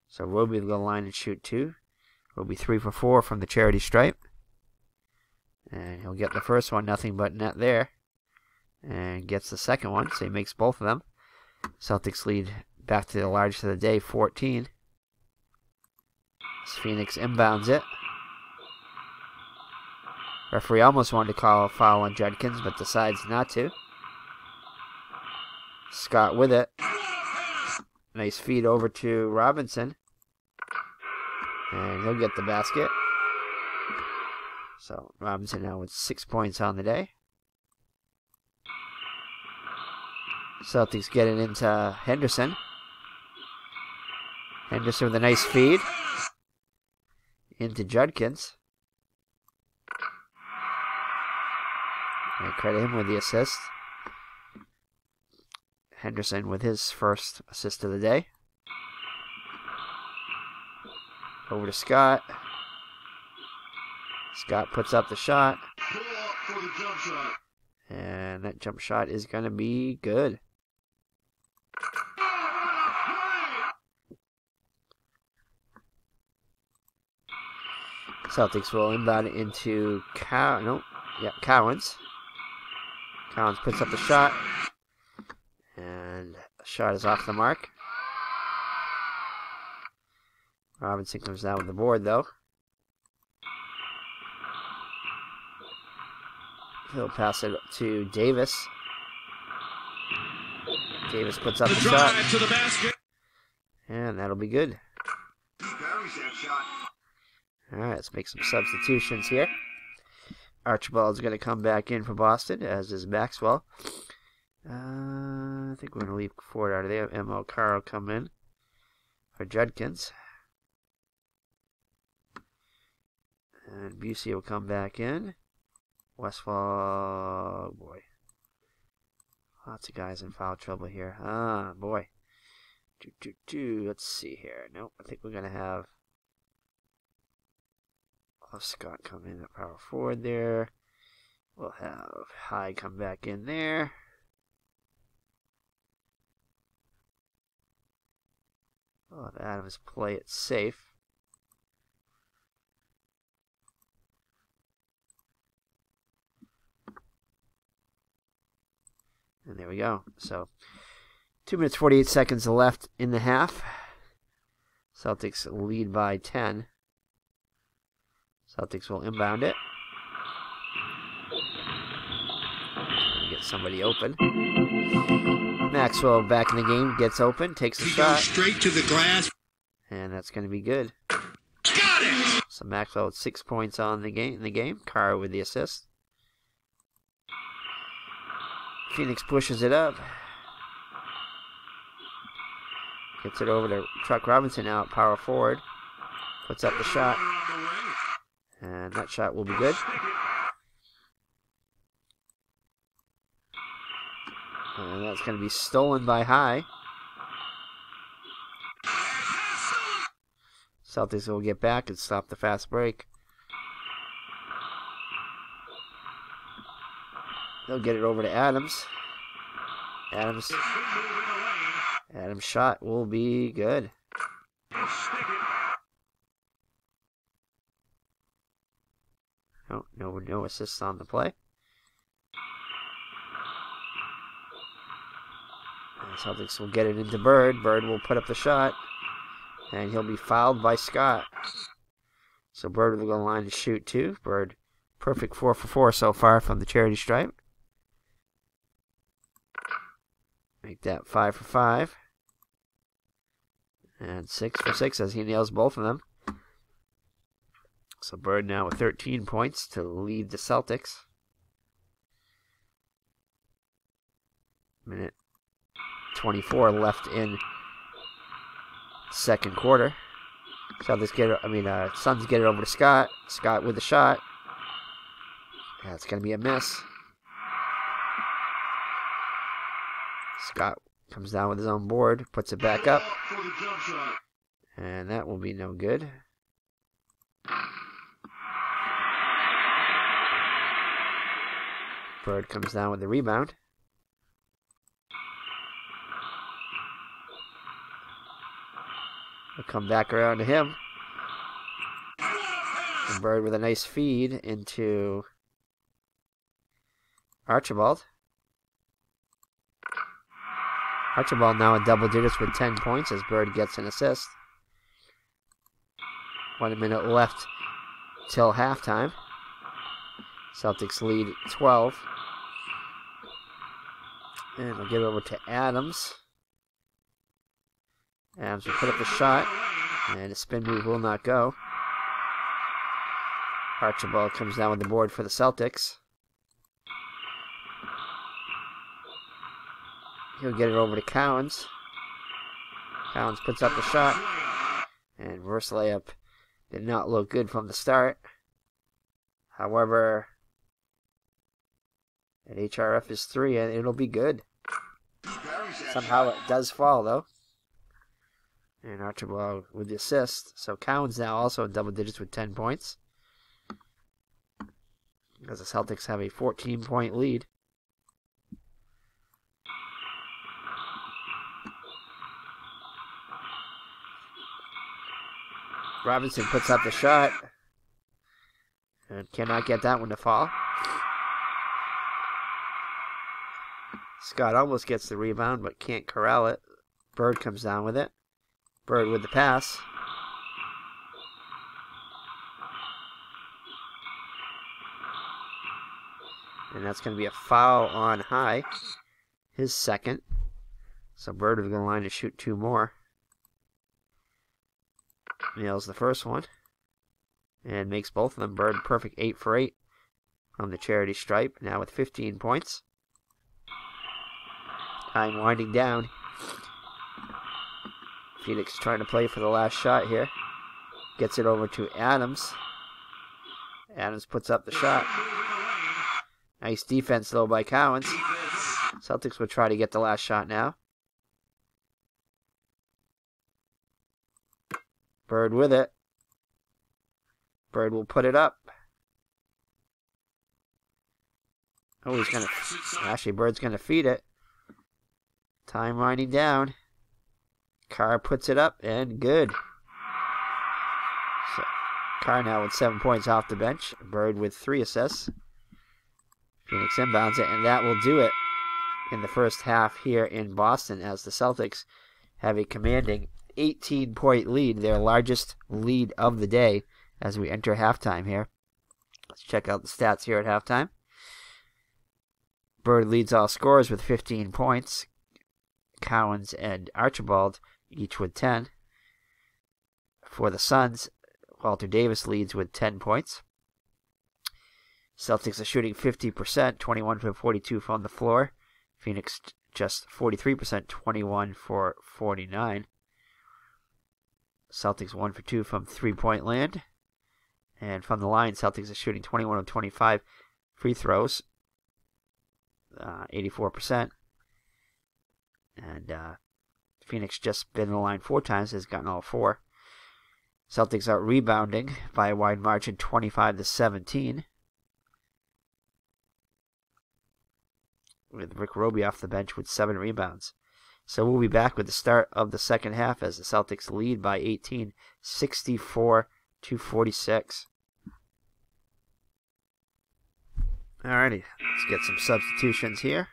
So Roby will go line and shoot 2. Roby 3 for 4 from the charity stripe. And he'll get the first one, nothing but net there. And gets the second one, so he makes both of them. Celtics lead back to the largest of the day, 14. As Phoenix inbounds it. Referee almost wanted to call a foul on Judkins, but decides not to. Scott with it. Nice feed over to Robinson. And he'll get the basket. So Robinson now with 6 points on the day. Celtics get it into Henderson. Henderson with a nice feed. Into Judkins. And credit him with the assist. Henderson with his first assist of the day. Over to Scott. Scott puts up the shot. Pull up for the jump shot. And that jump shot is going to be good. Celtics will inbound it into Cowens. Cowens puts up the shot. And the shot is off the mark. Robinson comes down with the board, though. He'll pass it to Davis. Davis puts up the shot. To the basket. And that'll be good. Alright, let's make some substitutions here. Archibald's going to come back in for Boston, as is Maxwell. I think we're going to leave Ford out of there. M.O. Carl come in for Judkins. And Busey will come back in. Westfall, oh boy. Lots of guys in foul trouble here. Ah, boy. Let's see here. Nope, I think we're going to have Scott come in at power forward there. We'll have Hyde come back in there. We'll have Adams play it safe. And there we go. So, 2 minutes 48 seconds left in the half. Celtics lead by 10. Celtics will inbound it. Get somebody open. Maxwell back in the game, gets open, takes the shot. Straight to the glass. And that's going to be good. Got it! So Maxwell with 6 points on the game. Carr with the assist. Phoenix pushes it up. Gets it over to Chuck Robinson now at power forward. Puts up the shot. And that shot will be good. And that's going to be stolen by High. Celtics will get back and stop the fast break. They'll get it over to Adams. Adams' shot will be good. No assists on the play. And Celtics will get it into Bird. Bird will put up the shot. And he'll be fouled by Scott. So Bird will go line to shoot too. Bird, perfect 4 for 4 so far from the charity stripe. Make that 5 for 5. And 6 for 6 as he nails both of them. So Bird now with 13 points to lead the Celtics. Minute 24 left in second quarter. Celtics get it, Suns get it over to Scott. Scott with the shot. That's going to be a miss. Scott comes down with his own board, puts it back up. And that will be no good. Bird comes down with the rebound. We'll come back around to him. And Bird with a nice feed into Archibald. Archibald now in double digits with 10 points as Bird gets an assist. 1 minute left till halftime. Celtics lead 12. And we'll get it over to Adams. Adams will put up the shot. And a spin move will not go. Archibald comes down with the board for the Celtics. He'll get it over to Cowens. Cowens puts up the shot. And reverse layup did not look good from the start. However, And HRF is 3, and it'll be good. Somehow it does fall, though. And Archibald with the assist. So Cowan's now also in double digits with 10 points. Because the Celtics have a 14-point lead. Robinson puts up the shot. And cannot get that one to fall. Scott almost gets the rebound, but can't corral it. Bird comes down with it. Bird with the pass. And that's going to be a foul on High. His second. So Bird will go line to shoot 2 more. Nails the first one. And makes both of them. Bird perfect 8 for 8 from the charity stripe. Now with 15 points. Time winding down. Phoenix trying to play for the last shot here. Gets it over to Adams. Adams puts up the shot. Nice defense, though, by Cowens. Celtics will try to get the last shot now. Bird with it. Bird will put it up. Oh, he's going to... Actually, Bird's going to feed it. Time winding down. Carr puts it up, and good. So, Carr now with 7 points off the bench. Bird with 3 assists. Phoenix inbounds it, and that will do it in the first half here in Boston as the Celtics have a commanding 18-point lead, their largest lead of the day as we enter halftime here. Let's check out the stats here at halftime. Bird leads all scorers with 15 points. Cowens and Archibald each with 10. For the Suns, Walter Davis leads with 10 points. Celtics are shooting 50%, 21 for 42 from the floor. Phoenix just 43%, 21 for 49. Celtics 1 for 2 from three-point land. And from the line, Celtics are shooting 21 of 25 free throws, 84%. And Phoenix just been in the line 4 times, has gotten all 4. Celtics out rebounding by a wide margin, 25-17. With Rick Roby off the bench with 7 rebounds. So we'll be back with the start of the second half as the Celtics lead by 18, 64-46. Alrighty, let's get some substitutions here.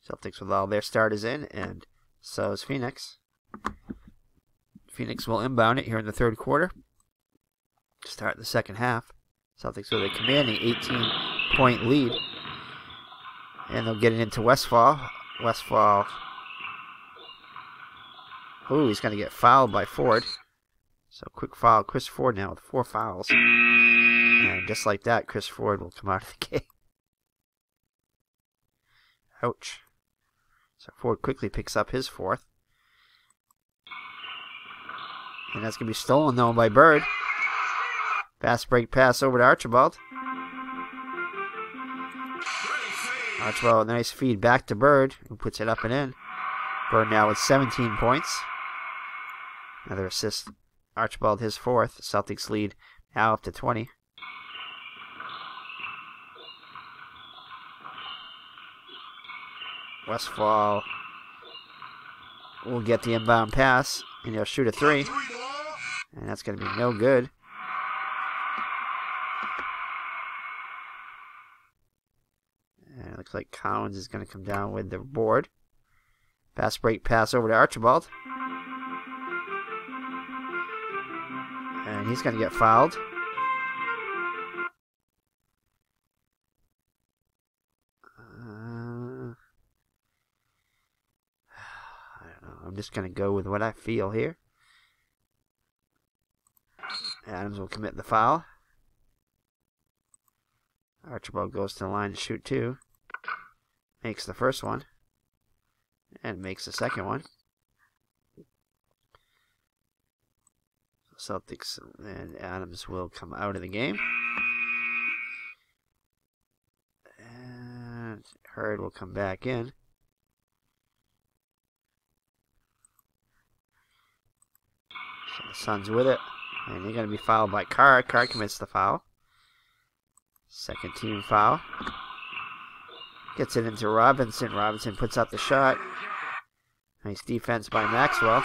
Celtics with all their starters in, and so is Phoenix. Phoenix will inbound it here in the third quarter to start the second half. Celtics with a commanding 18-point lead. And they'll get it into Westfall. Westfall. Ooh, he's going to get fouled by Ford. So quick foul. Chris Ford now with 4 fouls. And just like that, Chris Ford will come out of the game. Ouch. So Ford quickly picks up his 4th. And that's going to be stolen, though, by Bird. Fast break pass over to Archibald. Archibald, nice feed back to Bird, who puts it up and in. Bird now with 17 points. Another assist. Archibald, his 4th. Celtics lead now up to 20. Westfall will get the inbound pass, and he'll shoot a 3. And that's going to be no good. And it looks like Collins is going to come down with the board. Fast break pass over to Archibald. And he's going to get fouled. I don't know. I'm just going to go with what I feel here. Adams will commit the foul. Archibald goes to the line to shoot 2. Makes the first one. And makes the second one. Celtics and Adams will come out of the game. Hurd will come back in. So the Suns with it. And they're going to be fouled by Carr. Carr commits the foul. Second team foul. Gets it into Robinson. Robinson puts up the shot. Nice defense by Maxwell.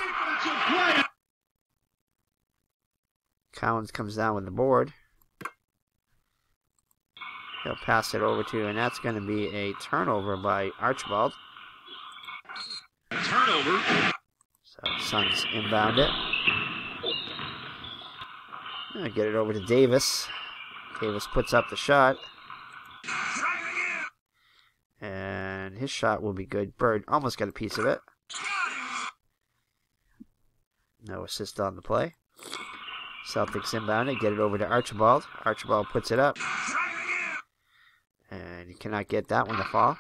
Collins comes down with the board. He'll pass it over to, and that's going to be a turnover by Archibald. Turnover. So Suns inbound it. Get it over to Davis. Davis puts up the shot. And his shot will be good. Bird almost got a piece of it. No assist on the play. Celtics inbound it. Get it over to Archibald. Archibald puts it up. And he cannot get that one to fall.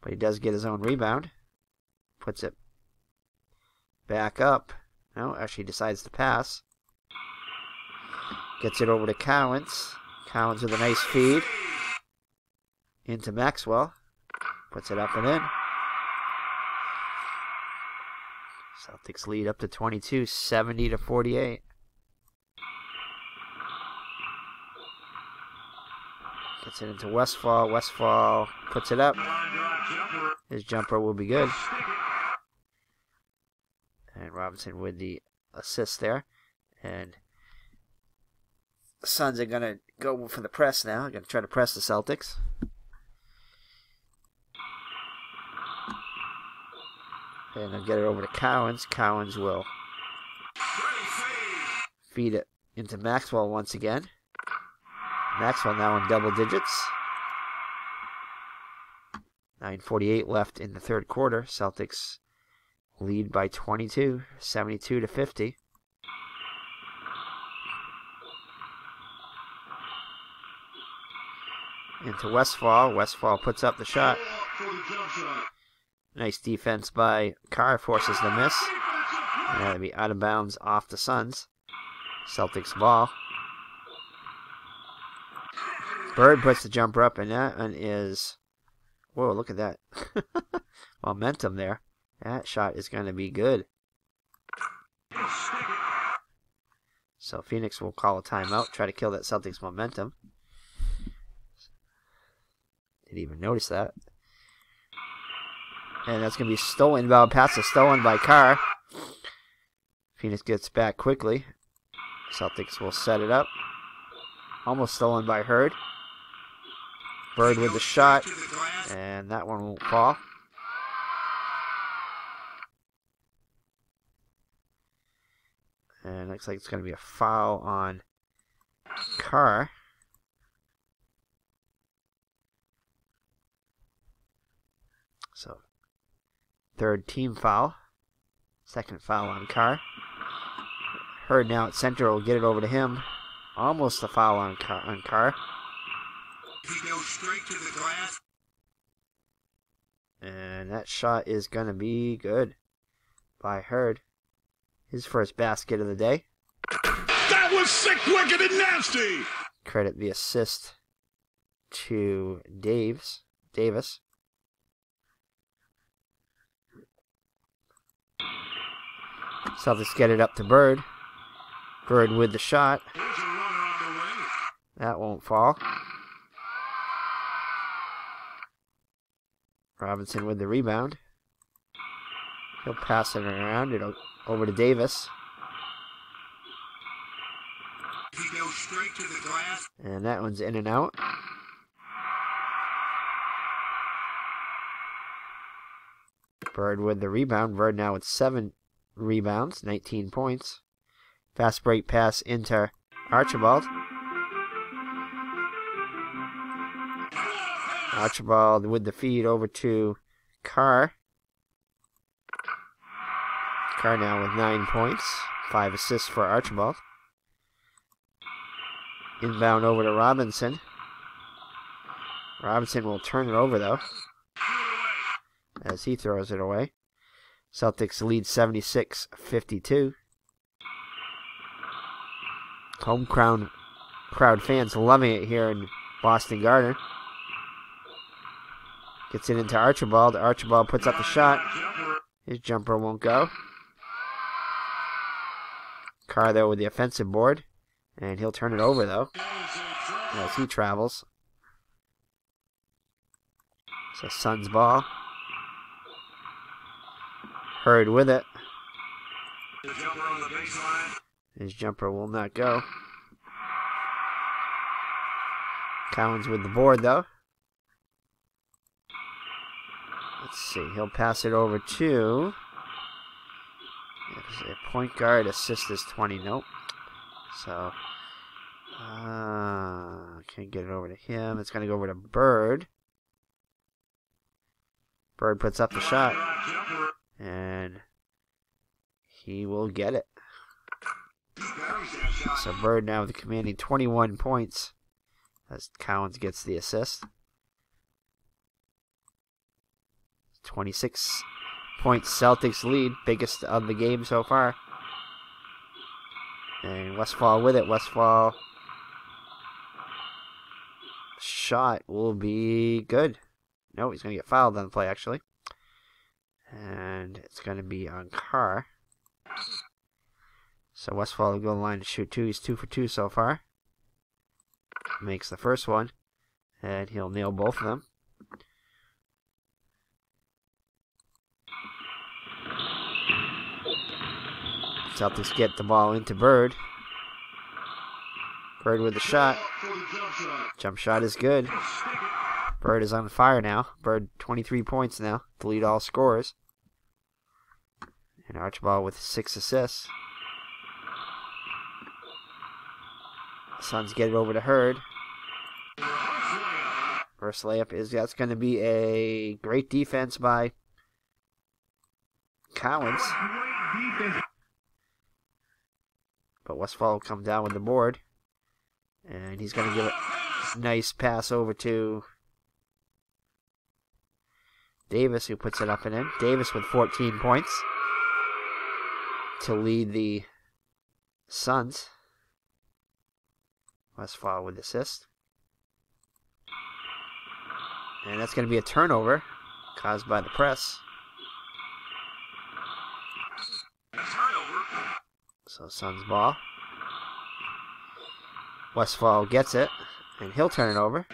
But he does get his own rebound. Puts it back up. No, actually decides to pass. Gets it over to Collins. Collins with a nice feed. Into Maxwell. Puts it up and in. Celtics lead up to 22, 70-48. Gets it into Westfall. Westfall puts it up. His jumper will be good. And Robinson with the assist there. And the Suns are going to go for the press now. They're going to try to press the Celtics. And they'll get it over to Cowens. Cowens will feed it into Maxwell once again. Maxwell now in double digits. 9:48 left in the third quarter. Celtics lead by 22, 72-50. Into Westfall. Westfall puts up the shot. Nice defense by Carr, forces the miss. And that'll be out of bounds off the Suns. Celtics ball. Bird puts the jumper up, and that one is... Whoa, look at that. Momentum there. That shot is going to be good. So Phoenix will call a timeout, try to kill that Celtics momentum. Didn't even notice that. And that's going to be stolen. Inbound pass is stolen by Carr. Phoenix gets back quickly. Celtics will set it up. Almost stolen by Hurd. Bird with the shot. And that one won't fall. And looks like it's going to be a foul on Carr. So, third team foul. Second foul on Carr. Hurd now at center will get it over to him. Almost a foul on Carr. He goes straight to the glass. And that shot is going to be good by Hurd. His first basket of the day. That was sick, wicked, and nasty. Credit the assist to Davis. Celtics get it up to Bird. Bird with the shot. That won't fall. Robinson with the rebound. He'll pass it around. It'll over to Davis. He goes straight to the glass. And that one's in and out. Bird with the rebound. Bird now with 7 rebounds, 19 points. Fast break pass into Archibald. Archibald with the feed over to Carr. Carr now with 9 points. 5 assists for Archibald. Inbound over to Robinson. Robinson will turn it over though, as he throws it away. Celtics lead 76-52. Home crowd fans loving it here in Boston Garner. Gets it into Archibald. Archibald puts up the shot. His jumper won't go. Carr, though, with the offensive board. And he'll turn it over, though, as he travels. So Suns ball. Hurd with it. His jumper will not go. Cowens with the board, though. Let's see. He'll pass it over to... A point guard. Assist is 20. Nope. So... can't get it over to him. It's going to go over to Bird. Bird puts up the shot. And... he will get it. So Bird now with the commanding 21 points. As Cowens gets the assist. 26 points Celtics lead. Biggest of the game so far. And Westfall with it. Westfall shot will be good. No, he's going to get fouled on the play, actually. And it's going to be on Carr. So Westfall will go to the line to shoot 2. He's 2 for 2 so far. Makes the first one. And he'll nail both of them. Celtics get the ball into Bird. Bird with the shot. Jump shot is good. Bird is on fire now. Bird 23 points now to lead all scorers. And Archibald with 6 assists. Suns get it over to Hurd. First layup is, that's going to be a great defense by Cowens. But Westfall will come down with the board. And he's going to give a nice pass over to Davis, who puts it up and in. Davis with 14 points to lead the Suns. Westfall with assist. And that's going to be a turnover caused by the press. So Suns ball. Westfall gets it, and he'll turn it over.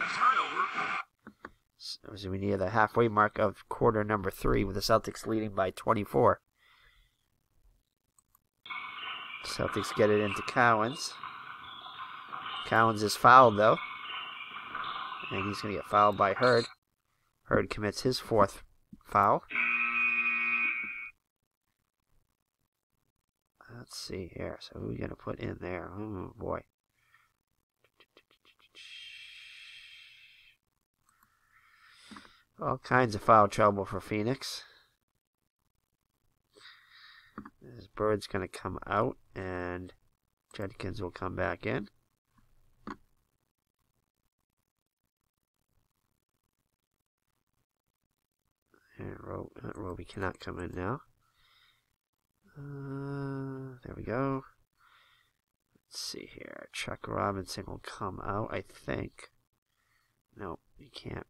So as we near the halfway mark of quarter number 3, with the Celtics leading by 24. Celtics get it into Cowens. Cowens is fouled, though. And he's going to get fouled by Hurd. Hurd commits his 4th foul. Let's see here. So who are we going to put in there? Oh, boy. All kinds of foul trouble for Phoenix. This Bird's going to come out, and Judkins will come back in. And Roby cannot come in now. There we go. Let's see here. Chuck Robinson will come out, I think. No, he can't.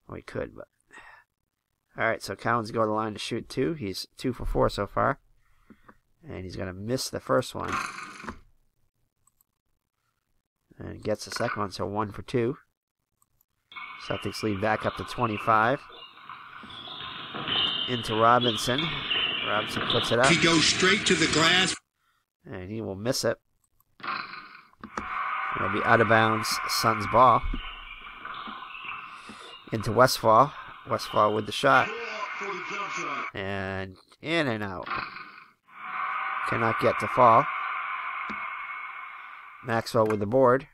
Oh, he could, but... Alright, so Cowens go to the line to shoot 2. He's 2 for 4 so far. And he's going to miss the first one. And gets the second one, so 1 for 2. Celtics lead back up to 25. Into Robinson. Robinson puts it up. He goes straight to the glass. And he will miss it. It'll be out of bounds. Suns ball. Into Westfall. Westfall with the shot. And in and out. Cannot get to fall. Maxwell with the board.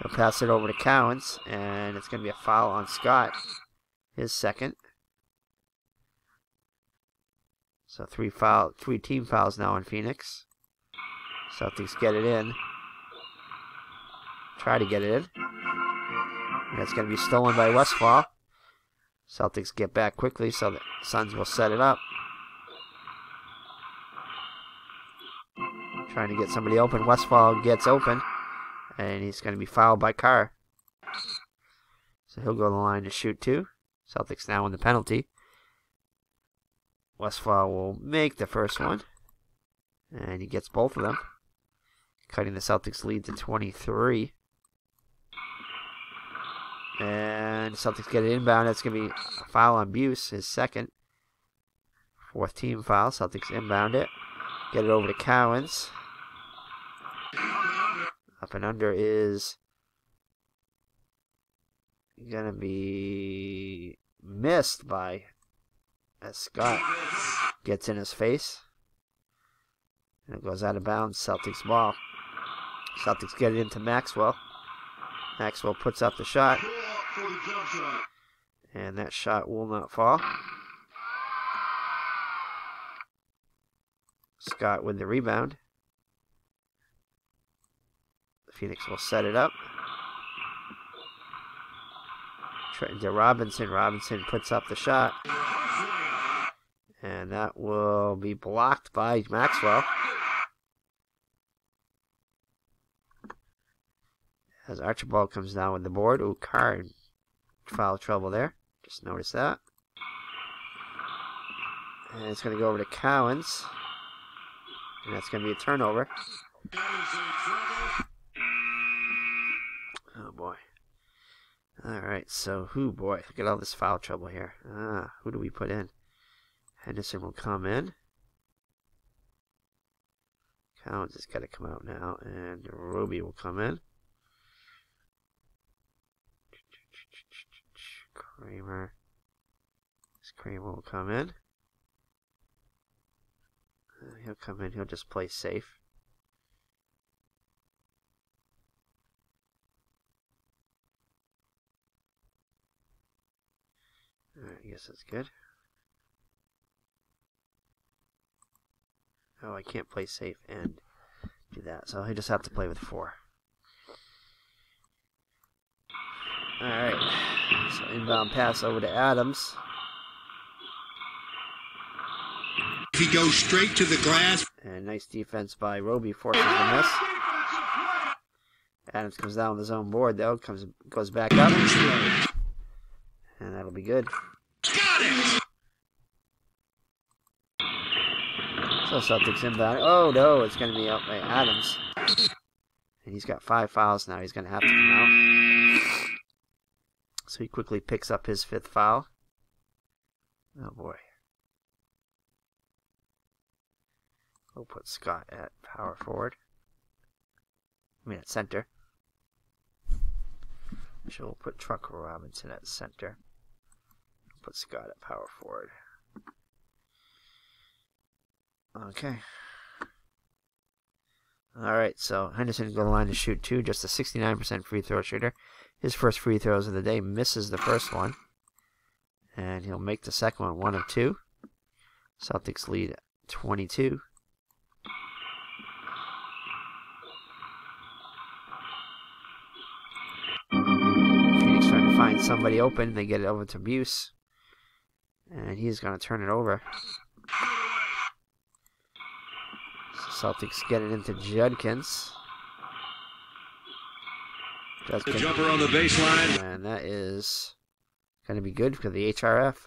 He'll pass it over to Cowens. And it's going to be a foul on Scott. His second. So 3 team fouls now in Phoenix. Celtics get it in. Try to get it in. And it's going to be stolen by Westfall. Celtics get back quickly, so the Suns will set it up. Trying to get somebody open. Westfall gets open And he's going to be fouled by Carr. So he'll go to the line to shoot 2. Celtics now in the penalty. Westphal will make the first one. And he gets both of them, cutting the Celtics lead to 23. And Celtics get it inbound. That's going to be a foul on Buse, his second. 4th team foul. Celtics inbound it. Get it over to Cowens. Up and under is going to be missed by as Scott gets in his face. And it goes out of bounds. Celtics ball. Celtics get it into Maxwell. Maxwell puts up the shot. And that shot will not fall. Scott with the rebound. Phoenix will set it up. To Robinson. Robinson puts up the shot. And that will be blocked by Maxwell. As Archibald comes down with the board. Ooh, Carr in foul trouble there. Just noticed that. And it's going to go over to Cowens. And that's going to be a turnover. Oh, boy. Alright, so, boy, look at all this foul trouble here. Who do we put in? Henderson will come in. Cowens has got to come out now. And Roby will come in. Kramer. Kramer will come in. He'll come in. He'll just play safe. Alright, I guess that's good. Oh, I can't play safe and do that. So he'll just have to play with 4. Alright. So inbound pass over to Adams. He goes straight to the glass. And nice defense by Roby, forces the miss. Adams comes down with his own board though, goes back up. And that'll be good. Got it! So Celtics inbound. Oh no, it's going to be out by Adams. And he's got 5 fouls now. He's going to have to come out. So he quickly picks up his 5th foul. Oh boy. We'll put Scott at power forward. At center. So we'll put Trucker Robinson at center. We'll put Scott at power forward. Okay. Alright, so Henderson goes to the line to shoot 2. Just a 69% free throw shooter. His first free throws of the day. Misses the first one. And he'll make the second one 1 of 2. Celtics lead 22. Phoenix trying to find somebody open. They get it over to Buse. And he's going to turn it over. So Celtics get it into Judkins. The jumper on the baseline. And that is going to be good for the HRF.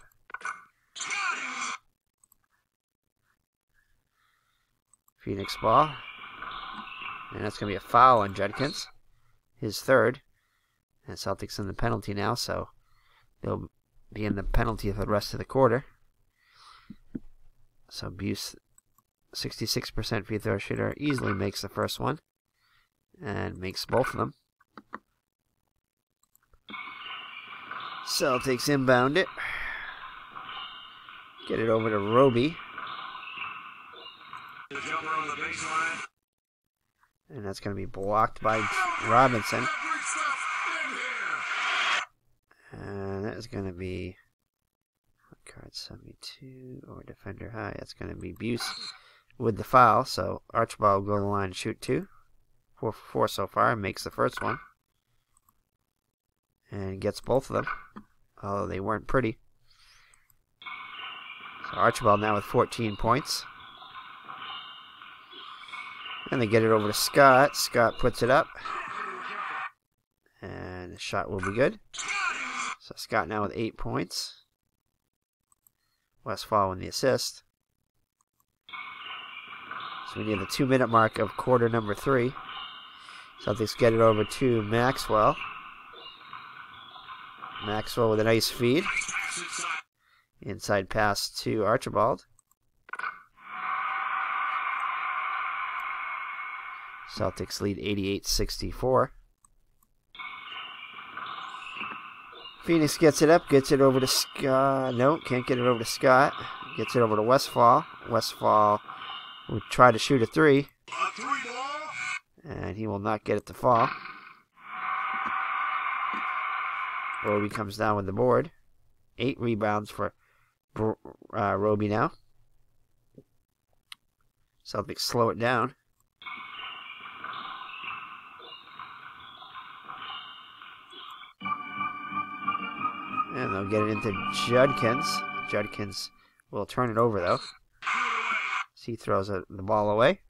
Phoenix ball. And that's going to be a foul on Judkins. His 3rd. And Celtics in the penalty now, so they'll be in the penalty for the rest of the quarter. So Buse, 66% free throw shooter, easily makes the first one. And makes both of them. Celtics inbound it. Get it over to Roby. The jumper on the baseline. And that's going to be blocked by Robinson. And that is going to be card 72 or defender high. That's going to be Buse with the foul. So Archibald will go to the line and shoot 2. 4 for 4 so far. Makes the first one. And gets both of them. Although they weren't pretty. So Archibald now with 14 points. And they get it over to Scott. Scott puts it up. the shot will be good. So Scott now with 8 points. Westfall with the assist. So we need the 2-minute mark of quarter number 3. Celtics get it over to Maxwell. Maxwell with a nice feed. Inside pass to Archibald. Celtics lead 88-64. Phoenix gets it up, gets it over to Scott. No, can't get it over to Scott. Gets it over to Westfall. Westfall will try to shoot a 3. And he will not get it to fall. Roby comes down with the board. 8 rebounds for Roby now. Celtics slow it down. And they'll get it into Judkins. Judkins will turn it over, though. He throws the ball away.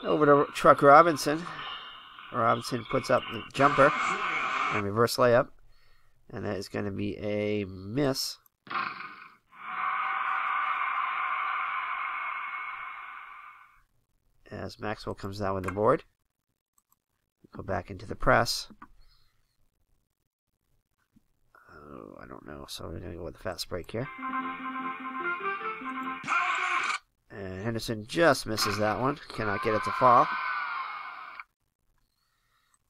Over to Truck Robinson. Robinson puts up the jumper and reverse layup. And that is going to be a miss. As Maxwell comes down with the board. Go back into the press. I don't know, so we're going to go with a fast break here. And Henderson just misses that one. Cannot get it to fall.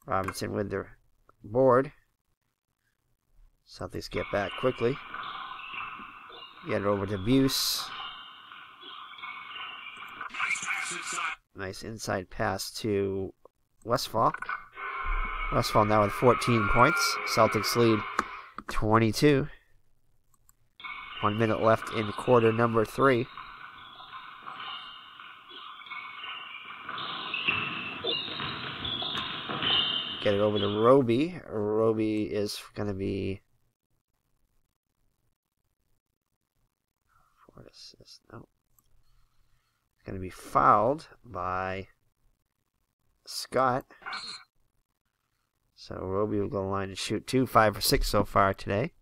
Robinson with the board. Celtics get back quickly. Get it over to Buse. Nice inside pass to Westfall. Westfall now with 14 points. Celtics lead 22. 1 minute left in quarter number 3. Get it over to Roby. Roby is going to be... No. Going to be fouled by Scott. So Roby will go line and shoot 2, 5 for 6 so far today.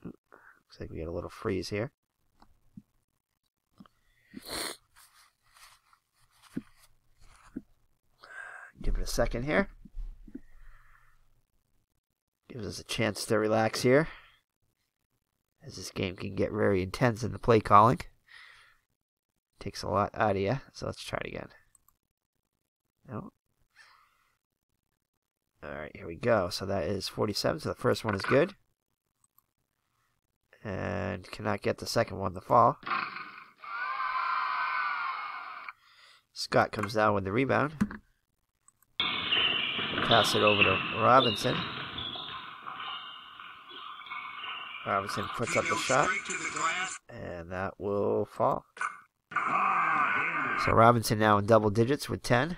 Looks like we get a little freeze here. Give it a second here. Gives us a chance to relax here, as this game can get very intense in the play calling. Takes a lot out of you, so let's try it again. No. Alright, here we go. So that is 47, so the first one is good. And cannot get the second one to fall. Scott comes down with the rebound. Pass it over to Robinson. Robinson puts up the shot, and that will fall. So Robinson now in double digits with 10.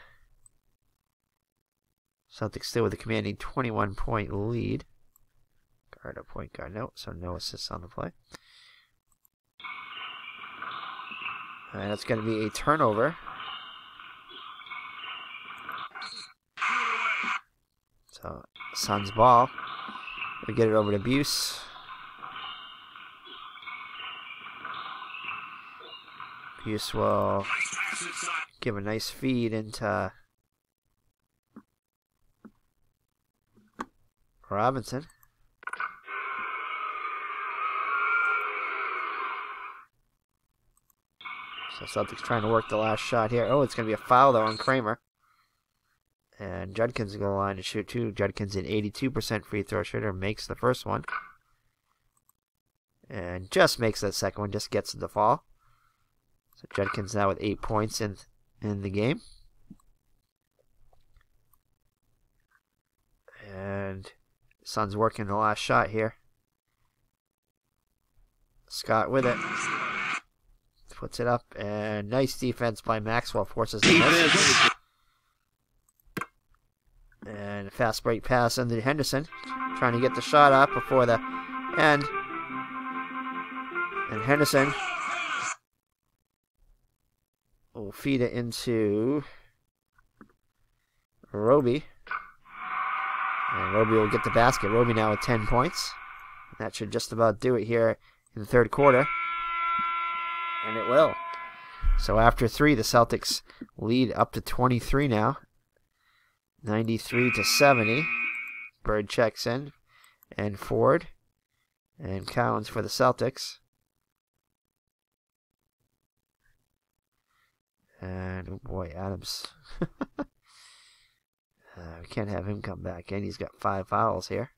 Celtics still with a commanding 21-point lead. Guard or point guard, no, so no assists on the play. And it's going to be a turnover. So Suns ball. We get it over to Buse. Buse will give a nice feed into Robinson. So Celtics trying to work the last shot here. Oh, it's going to be a foul though on Kramer. And Judkins is going to line to shoot 2. Judkins an 82% free throw shooter. Makes the first one. And just makes that second one. Just gets the fall. So Judkins now with 8 points in the game. And Suns working the last shot here. Scott with it. Puts it up. And nice defense by Maxwell. Forces the miss. And a fast break pass into Henderson. Trying to get the shot up before the end. And Henderson will feed it into Roby. And Roby will get the basket. Roby now with 10 points. That should just about do it here in the third quarter. And it will. So after 3, the Celtics lead up to 23 now. 93-70. Bird checks in. And Ford. And Cowens for the Celtics. And, oh boy, Adams. We can't have him come back in. He's got 5 fouls here.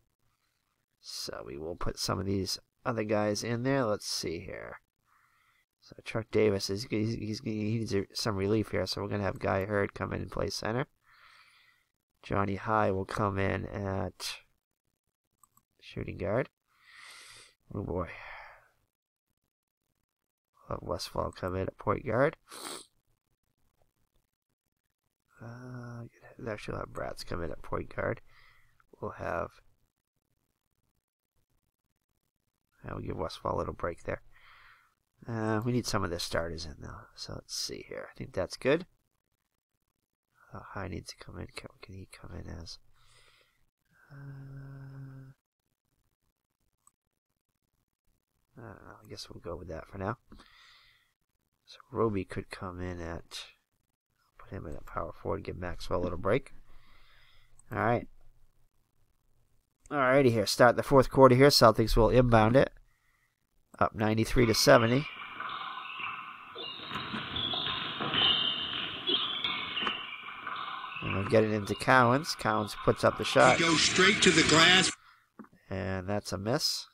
So we will put some of these other guys in there. Let's see here. So Chuck Davis, he needs some relief here. So we're going to have Guy Hurd come in and play center. Johnny High will come in at shooting guard. Oh boy. We'll have Westfall come in at point guard. Actually, we'll have Bratz come in at point guard. We'll give Westfall a little break there. We need some of the starters in though. So let's see here. I think that's good. High needs to come in. Can he come in as? I don't know. I guess we'll go with that for now. So Roby could come in at. Put him in at power forward. Give Maxwell a little break. All right. Alrighty here. Start the fourth quarter here. Celtics will inbound it. Up 93-70. And we'll get it into Cowens. Cowens puts up the shot. He goes straight to the glass. And that's a miss.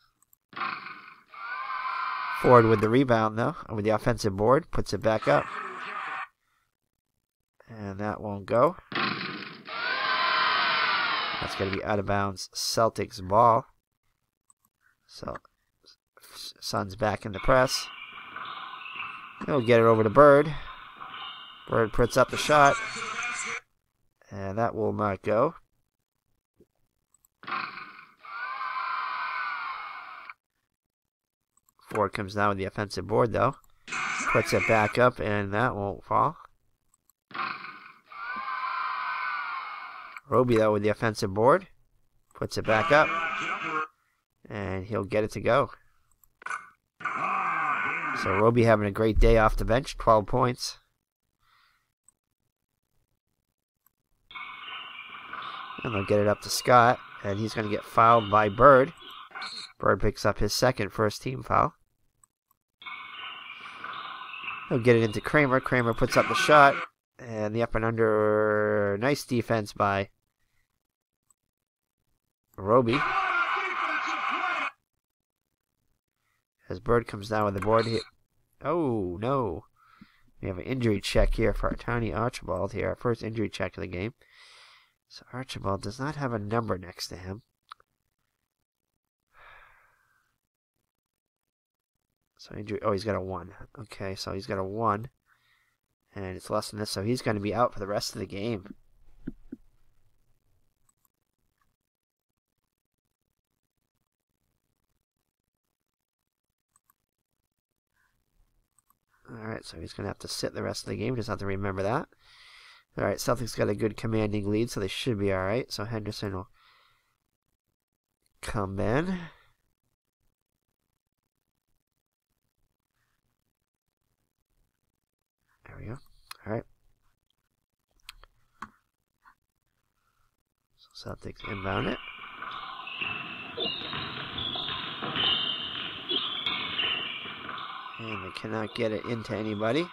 Ford with the rebound though. With the offensive board. Puts it back up. And that won't go. That's going to be out of bounds. Celtics ball. So, Suns back in the press. He'll get it over to Bird. Bird puts up the shot. And that will not go. Ford comes down with the offensive board though. Puts it back up and that won't fall. Roby though with the offensive board. Puts it back up. And he'll get it to go. So Roby having a great day off the bench. 12 points. And they'll get it up to Scott. And he's going to get fouled by Bird. Bird picks up his second first team foul. He'll get it into Kramer. Kramer puts up the shot. And the up and under. Nice defense by Roby. As Bird comes down with the board here. Oh, no. We have an injury check here for Tony Archibald here. Our first injury check of the game. So Archibald does not have a number next to him. So injury. Oh, he's got a 1. Okay, so he's got a 1. And it's less than this, so he's going to be out for the rest of the game. Alright, so he's going to have to sit the rest of the game. Just have to remember that. Alright, Celtics got a good commanding lead, so they should be alright. So Henderson will come in. There we go. Alright. So Celtics inbound it. And they cannot get it into anybody.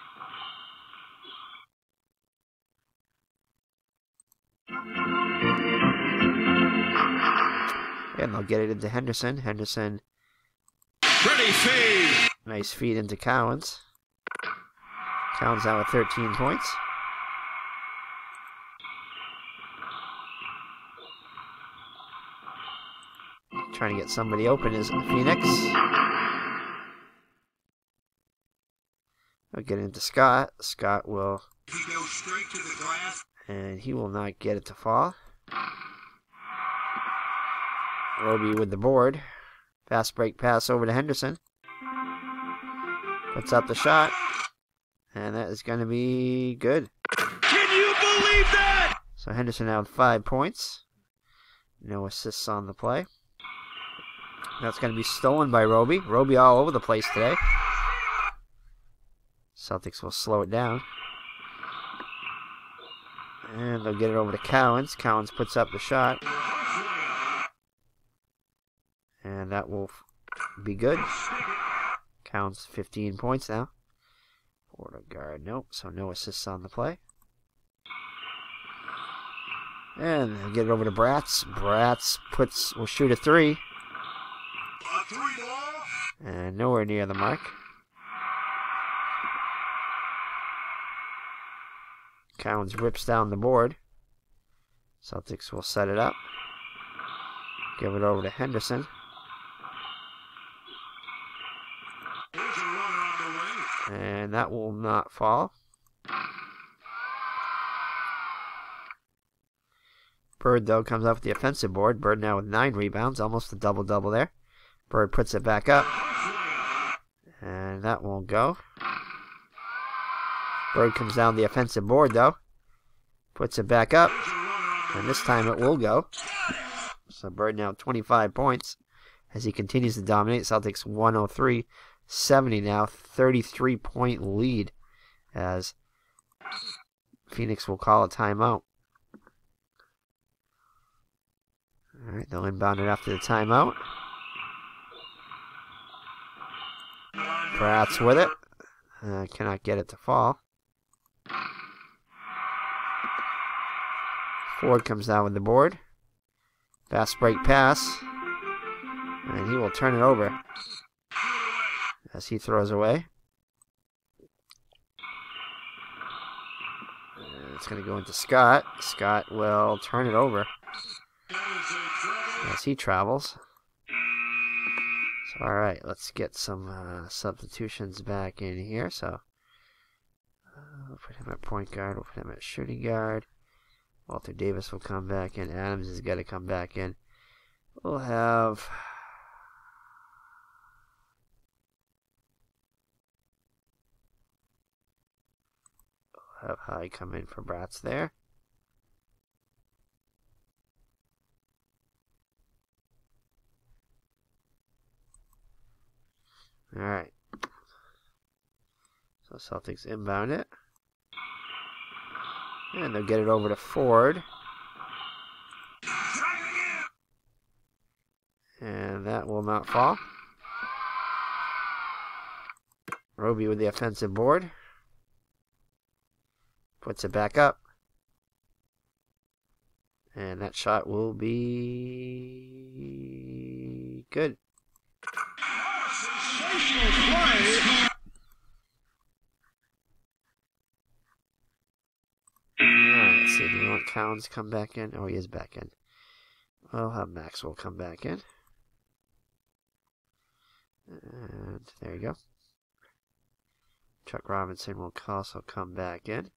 And they'll get it into Henderson. Henderson. Ready feed. Nice feed into Cowens. Cowens now with 13 points. Trying to get somebody open is Phoenix. I'll get into Scott. Scott will. He goes straight to the glass. And he will not get it to fall. Roby with the board. Fast break pass over to Henderson. Puts up the shot. And that is going to be good. Can you believe that? So Henderson now with 5 points. No assists on the play. That's going to be stolen by Roby. Roby all over the place today. Celtics will slow it down. And they'll get it over to Cowens. Cowens puts up the shot. And that will be good. Cowens 15 points now. Porter guard, nope. So no assists on the play. And they'll get it over to Bratz. Bratz will shoot a 3. A 3 ball. And nowhere near the mark. Cowens rips down the board. Celtics will set it up. Give it over to Henderson. There's a runner on the wing. And that will not fall. Bird, though, comes off the offensive board. Bird now with 9 rebounds, almost a double-double there. Bird puts it back up. And that won't go. Bird comes down the offensive board, though. Puts it back up. And this time it will go. So Bird now 25 points as he continues to dominate. Celtics 103-70 now. 33-point lead as Phoenix will call a timeout. Alright, they'll inbound it after the timeout. Bratz with it. Cannot get it to fall. Ford comes down with the board. Fast break pass. And he will turn it over as he throws away. And it's going to go into Scott. Scott will turn it over as he travels. So, alright, let's get some substitutions back in here. So, we'll put him at point guard. We'll put him at shooting guard. Walter Davis will come back in. Adams has got to come back in. We'll have High come in for Bratz there. Alright. So Celtics inbound it. And they'll get it over to Ford. And that will not fall. Roby with the offensive board. Puts it back up. And that shot will be good. Alright, let's see. Do we want Cowens to come back in? Oh, he is back in. We'll have Maxwell come back in. And there you go. Chuck Robinson will also come back in.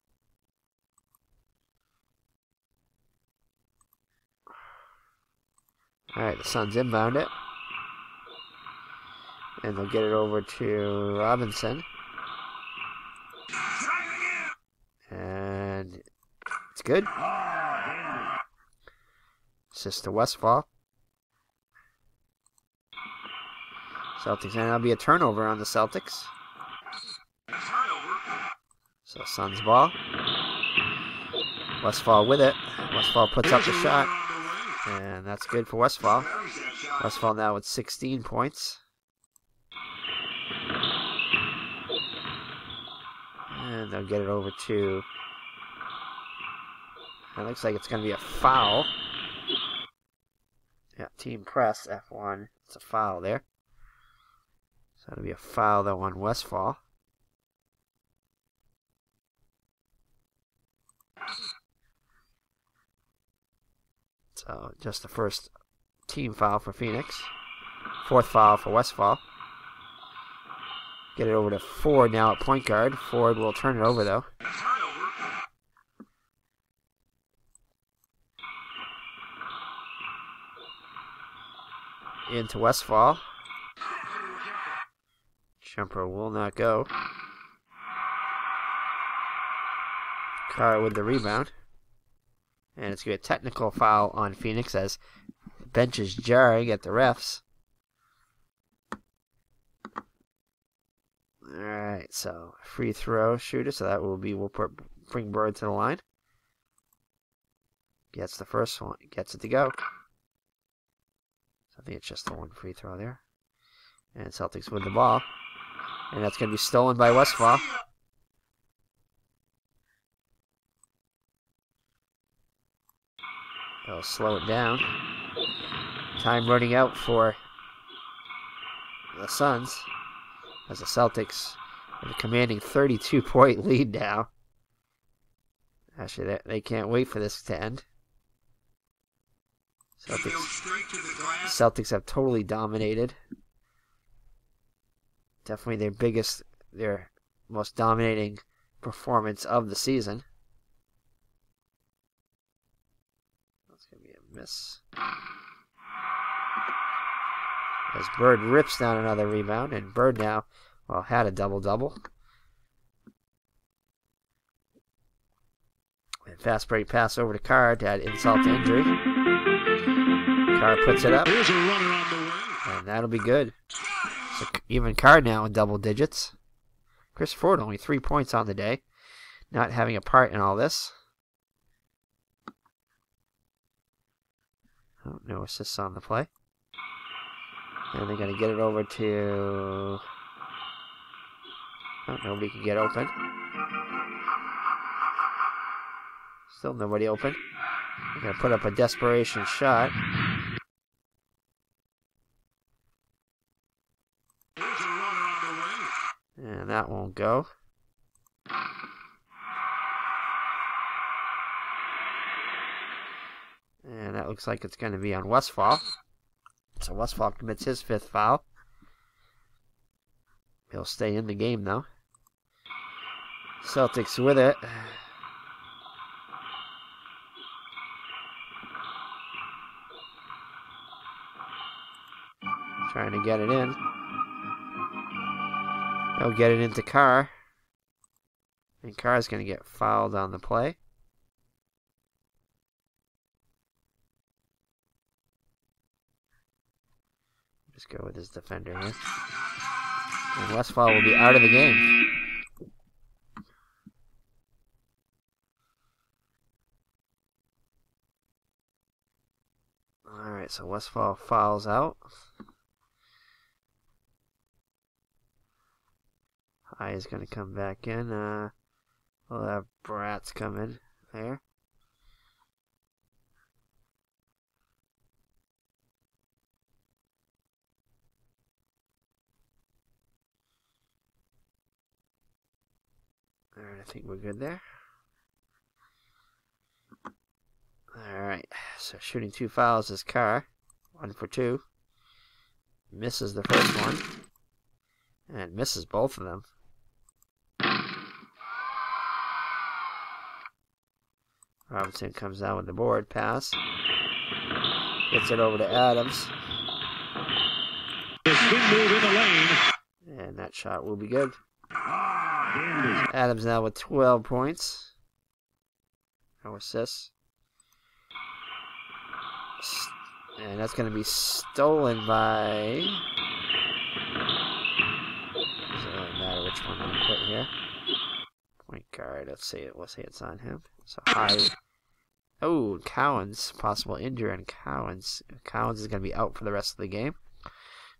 Alright, the Suns inbound it. And they'll get it over to Robinson. And it's good. Assist to Westfall. Celtics, and that'll be a turnover on the Celtics. So Suns ball. Westfall with it. Westfall puts up the shot. And that's good for Westfall. Westfall now with 16 points. And they'll get it over to... It looks like it's going to be a foul. Yeah, team press, F1. It's a foul there. So it'll be a foul, though, on Westfall. So just the first team foul for Phoenix. Fourth foul for Westfall. Get it over to Ford now at point guard. Ford will turn it over, though. Into Westfall. Jumper will not go. Carr with the rebound. And it's going to be a technical foul on Phoenix as the bench is jarring at the refs. Alright, so free throw shooter. So that will be, bring Bird to the line. Gets the first one. Gets it to go. So I think it's just the one free throw there. And Celtics with the ball. And that's going to be stolen by Westphal. They'll slow it down. Time running out for the Suns. As the Celtics have a commanding 32-point lead now. Actually, they can't wait for this to end. Celtics have totally dominated. Definitely their most dominating performance of the season. That's going to be a miss. As Bird rips down another rebound, and Bird now, well, had a double-double. And fast break pass over to Carr to add insult to injury. Carr puts it up. Here's a runner on the wing. And that'll be good. So even Carr now in double digits. Chris Ford only 3 points on the day. Not having a part in all this. Oh, no assists on the play. And they're going to get it over to... Oh, nobody can get open. Still nobody open. They're going to put up a desperation shot. Here's a runner on the wing. And that won't go. And that looks like it's going to be on Westphal. So Westphal commits his 5th foul. He'll stay in the game, though. Celtics with it. Trying to get it in. They'll get it into Carr. And Carr's going to get fouled on the play. Just go with his defender here. And Westphal will be out of the game. Alright, so Westphal fouls out. High is going to come back in. We'll have Bratz come in there. Alright, I think we're good there. Alright, so shooting 2 fouls is Carr. 1 for 2. Misses the first one. And misses both of them. Robinson comes down with the board pass. Gets it over to Adams. Good move in the lane. And that shot will be good. Adams now with 12 points. No assists. And that's going to be stolen by... Doesn't really matter which one we put here. Point guard. Let's say it's on him. So high. Oh, Cowens. Possible injury on Cowens. Cowens is going to be out for the rest of the game.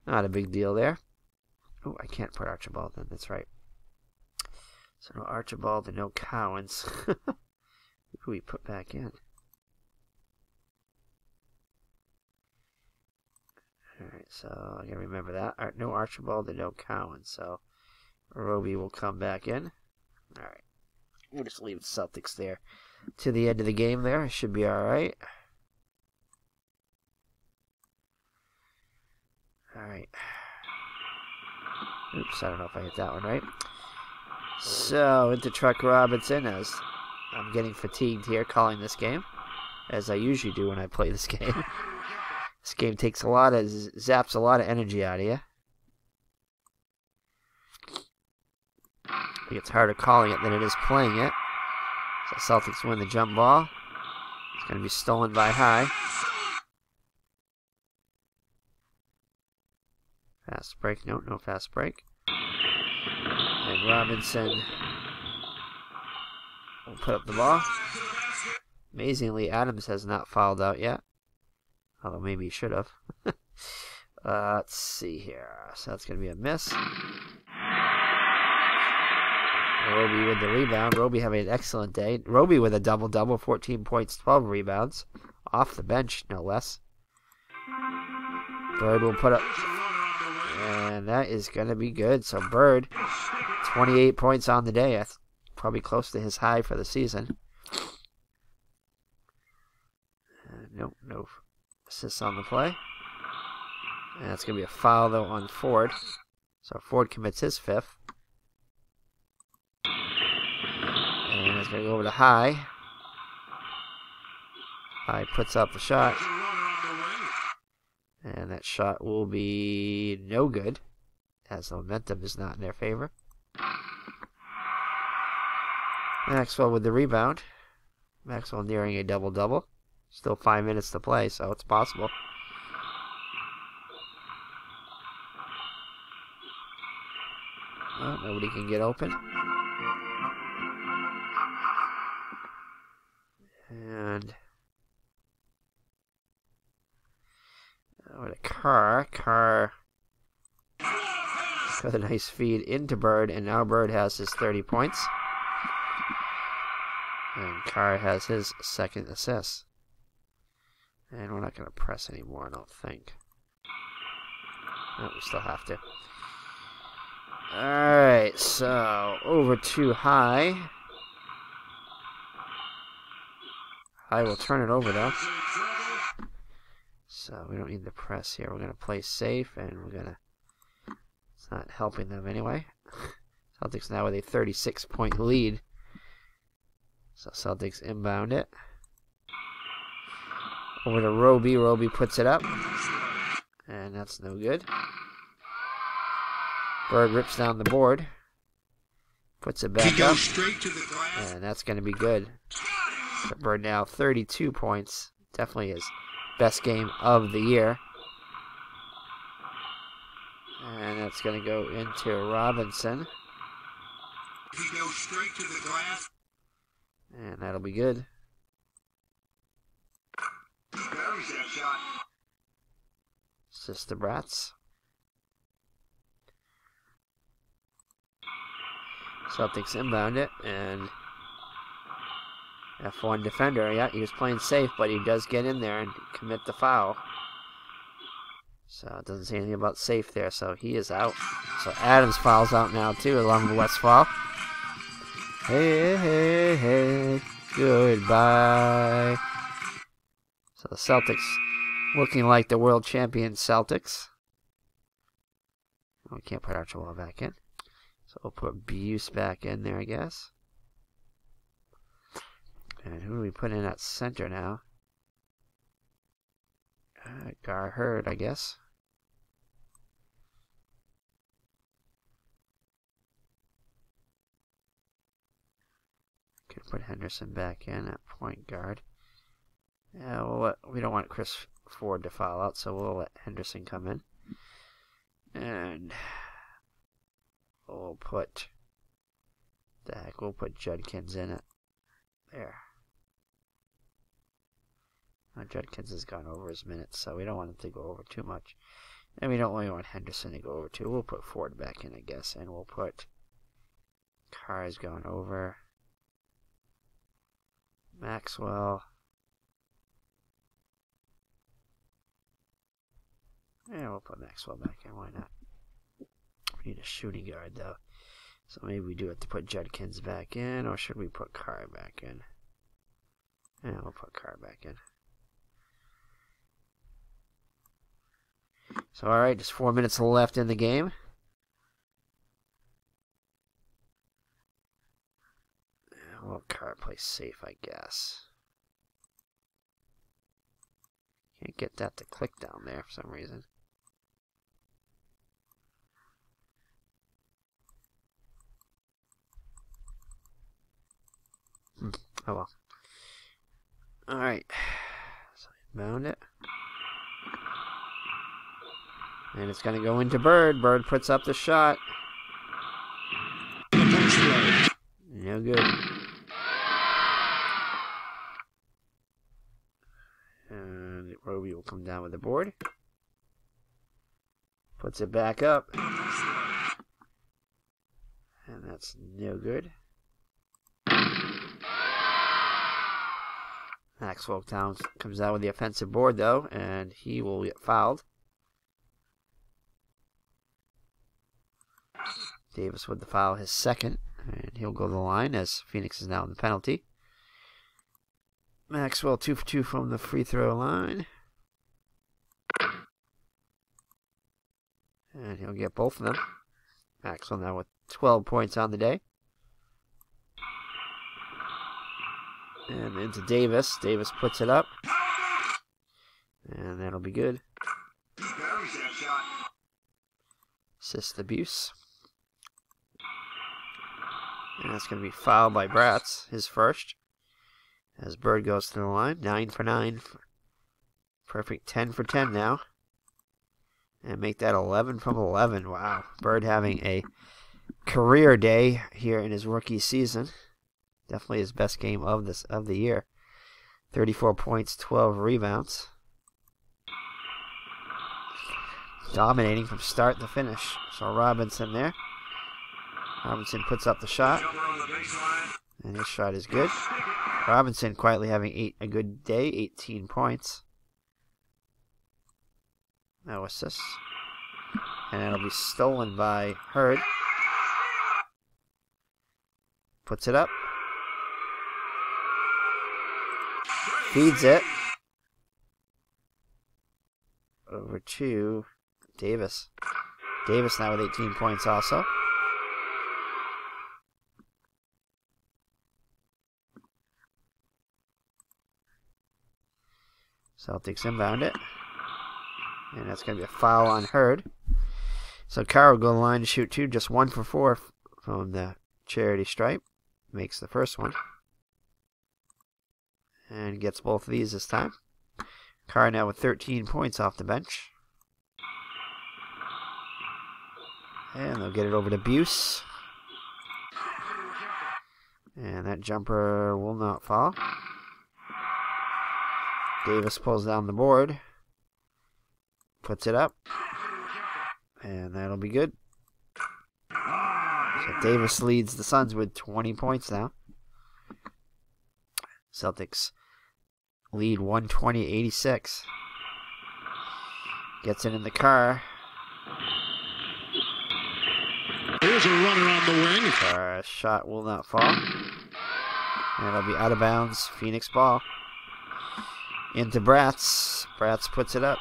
Not a big deal there. Oh, I can't put Archibald in. That's right. So no Archibald and no Cowens. Who we put back in? Alright, so I gotta remember that. No Archibald and no Cowens. So Roby will come back in. Alright. We'll just leave the Celtics there to the end of the game there. It should be alright. Alright. Oops, I don't know if I hit that one right. So, into Truck Robinson as I'm getting fatigued here calling this game. As I usually do when I play this game. This game takes zaps a lot of energy out of you. It's harder calling it than it is playing it. So Celtics win the jump ball. It's going to be stolen by High. Fast break. No fast break. And Robinson will put up the ball. Amazingly, Adams has not fouled out yet. Although maybe he should have. Let's see here. So that's going to be a miss. Roby with the rebound. Roby having an excellent day. Roby with a double-double, 14 points, 12 rebounds. Off the bench, no less. Bird will put up... And that is going to be good. So Bird, 28 points on the day. That's probably close to his high for the season. No assists on the play. And that's going to be a foul, though, on Ford. So Ford commits his fifth. And it's going to go over to High. High puts up the shot. And that shot will be no good, as the momentum is not in their favor. Maxwell with the rebound. Maxwell nearing a double-double. Still 5 minutes to play, so it's possible. Well, nobody can get open. And over to Carr. Carr got a nice feed into Bird, and now Bird has his 30 points. And Carr has his second assist. And we're not going to press anymore, I don't think. No, we still have to. Alright, so over to High. High will turn it over, though. So we don't need the press here. We're going to play safe, and we're going to... It's not helping them anyway. Celtics now with a 36-point lead. So Celtics inbound it. Over to Roby. Roby puts it up. And that's no good. Bird rips down the board. Puts it back up. And that's going to be good. So Bird now 32 points. Definitely his best game of the year. And that's going to go into Robinson. He goes straight to the glass. And that'll be good. Buries that shot. Sister Brats. Celtics inbound it, and F1 defender, yeah, he was playing safe, but he does get in there and commit the foul. So it doesn't say anything about safe there, so he is out. So Adams fouls out now too, along with Westfall. Hey, goodbye. So the Celtics looking like the world champion Celtics. We can't put Archibald back in. So we'll put Buse back in there, I guess. And who do we put in at center now? Gar Hurd, I guess. Could put Henderson back in at point guard. Yeah, we don't want Chris Ford to foul out, so we'll let Henderson come in. And we'll put Judkins in it. There. Now Judkins has gone over his minutes, so we don't want him to go over too much. And we don't really want Henderson to go over too. We'll put Ford back in, I guess, and we'll put Carr's going over. Maxwell. Yeah, we'll put Maxwell back in. Why not? We need a shooting guard, though. So maybe we do have to put Judkins back in, or should we put Carr back in? Yeah, we'll put Carr back in. So, alright, just 4 minutes left in the game. Well, Carr plays safe, I guess. Can't get that to click down there for some reason. Oh well. Alright. So bound it. And it's going to go into Bird. Bird puts up the shot. No good. And Roby will come down with the board. Puts it back up. And that's no good. Maxwell comes out with the offensive board, though, and he will get fouled. Davis with the foul, his second, and he'll go to the line as Phoenix is now in the penalty. Maxwell 2 for 2 from the free throw line. And he'll get both of them. Maxwell now with 12 points on the day. And into Davis. Davis puts it up. And that'll be good. Assist abuse. And that's going to be fouled by Bratz, his first. As Bird goes to the line. 9 for 9. Perfect 10 for 10 now. And make that 11 from 11. Wow. Bird having a career day here in his rookie season. Definitely his best game of the year. 34 points, 12 rebounds. Dominating from start to finish. So Robinson there. Robinson puts up the shot. And his shot is good. Robinson quietly having a good day. 18 points. No assists. And it'll be stolen by Hurd. Puts it up. Feeds it. Over to Davis. Davis now with 18 points also. Celtics inbound it. And that's going to be a foul on Hurd. So Carr will go to the line to shoot two. Just 1 for 4 from the charity stripe. Makes the first one. And gets both of these this time. Carr now with 13 points off the bench. And they'll get it over to Buse. And that jumper will not fall. Davis pulls down the board. Puts it up. And that'll be good. So Davis leads the Suns with 20 points now. Celtics lead 120-86. Gets it in the car. Here's a runner on the wing. Our shot will not fall. And it'll be out of bounds. Phoenix ball. Into Bratz. Bratz puts it up.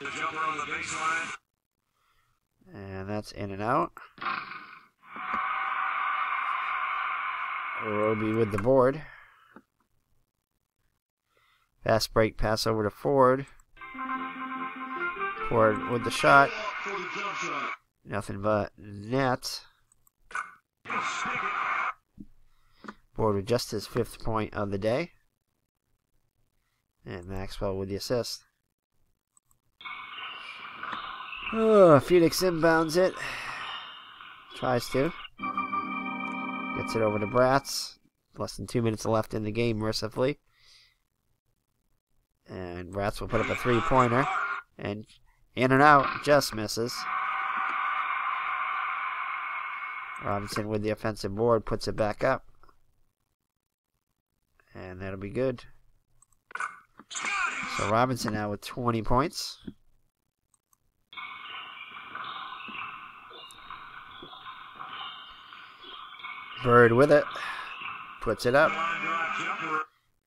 The jumper on the baseline. And that's in and out. Roby with the board. Fast break pass over to Ford. Ford with the shot. Nothing but net. Ford with just his 5th point of the day. And Maxwell with the assist. Oh, Phoenix inbounds it. Tries to. Gets it over to Bratz. Less than 2 minutes left in the game, mercifully. And Bratz will put up a 3-pointer. And in and out, just misses. Robinson with the offensive board, puts it back up. And that'll be good. So Robinson now with 20 points. Bird with it. Puts it up.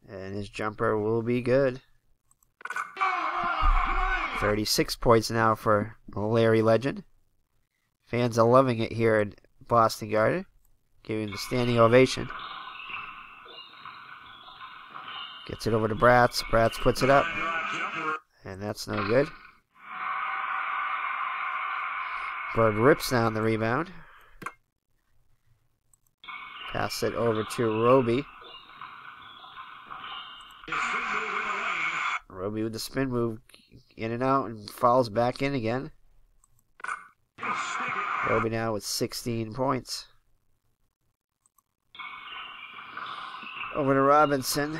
And his jumper will be good. 36 points now for Larry Legend. Fans are loving it here at Boston Garden. Giving the standing ovation. Gets it over to Bratz. Bratz puts it up. And that's no good. Bird rips down the rebound. Pass it over to Roby. Roby with the spin move, in and out, and falls back in again. Roby now with 16 points. Over to Robinson.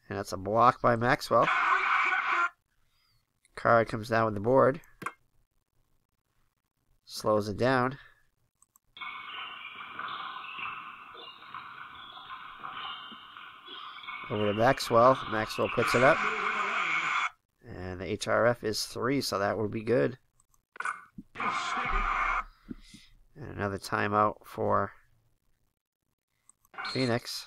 And that's a block by Maxwell. Carr comes down with the board. Slows it down. Over to Maxwell. Maxwell puts it up. And the HRF is 3, so that would be good. And another timeout for Phoenix.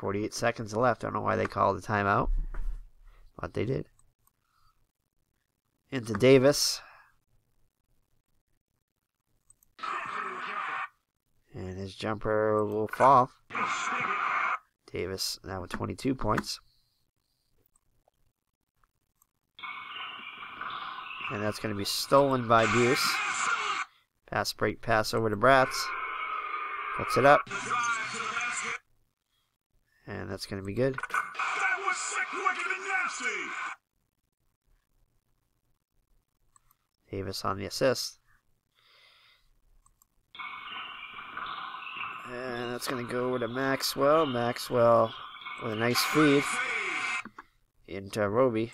48 seconds left. I don't know why they called the timeout, but they did. Into Davis. And his jumper will fall. Davis now with 22 points. And that's going to be stolen by Buse. Pass break pass over to Bratz. Puts it up. And that's going to be good. That was sick, wicked, and nasty. Davis on the assist. And that's going to go over to Maxwell. Maxwell with a nice feed into Roby.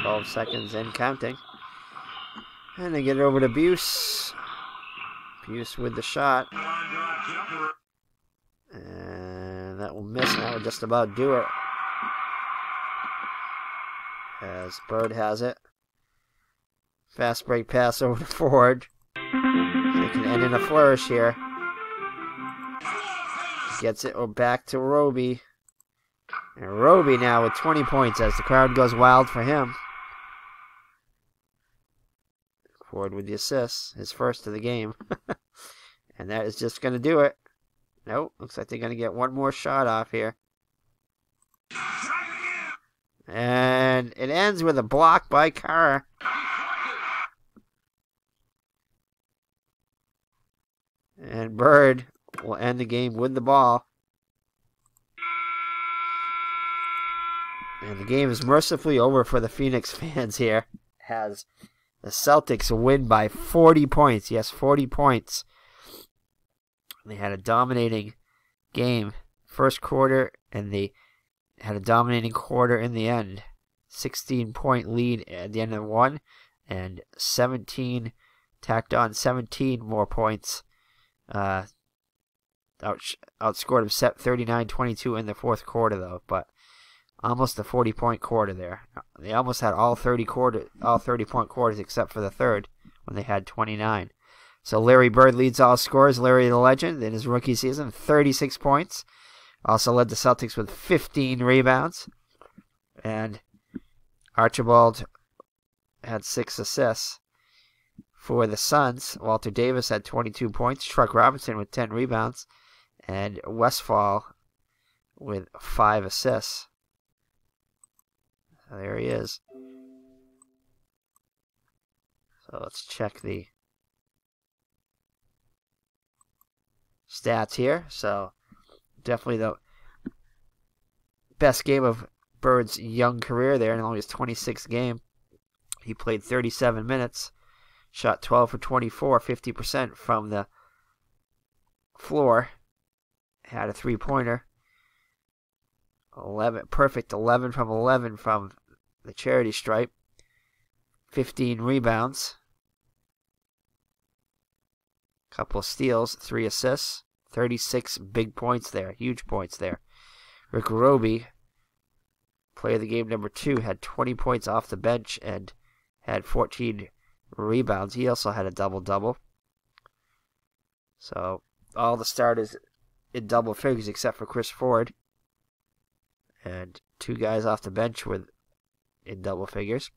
12 seconds and counting. And they get it over to Buse. Buse with the shot. And that will miss. That will just about do it. As Bird has it. Fast break pass over to Ford. They can end in a flourish here. Gets it back to Roby. And Roby now with 20 points as the crowd goes wild for him. Ford with the assist, his first of the game. And that is just going to do it. Nope, looks like they're going to get one more shot off here. And it ends with a block by Carr. And Bird will end the game with the ball. And the game is mercifully over for the Phoenix fans here. As the Celtics win by 40 points. Yes, 40 points. They had a dominating game first quarter, and they had a dominating quarter in the end. 16-point lead at the end of one, and 17 tacked on 17 more points. Outscored them 39-22 in the fourth quarter, though, but almost a 40-point quarter there. They almost had all 30-point quarters except for the third when they had 29. So Larry Bird leads all scorers. Larry the Legend in his rookie season, 36 points. Also led the Celtics with 15 rebounds. And Archibald had 6 assists. For the Suns, Walter Davis had 22 points. Truck Robinson with 10 rebounds. And Westfall with 5 assists. So there he is. So let's check the stats here. So definitely the best game of Bird's young career there in only his 26th game. He played 37 minutes, shot 12 for 24, 50% from the floor, had a three-pointer, 11 from 11 from the charity stripe, 15 rebounds, couple of steals, 3 assists, 36 big points there, huge points there. Rick Roby, player of the game number 2, had 20 points off the bench and had 14 rebounds. He also had a double-double. So all the starters in double figures except for Chris Ford. And 2 guys off the bench in double figures.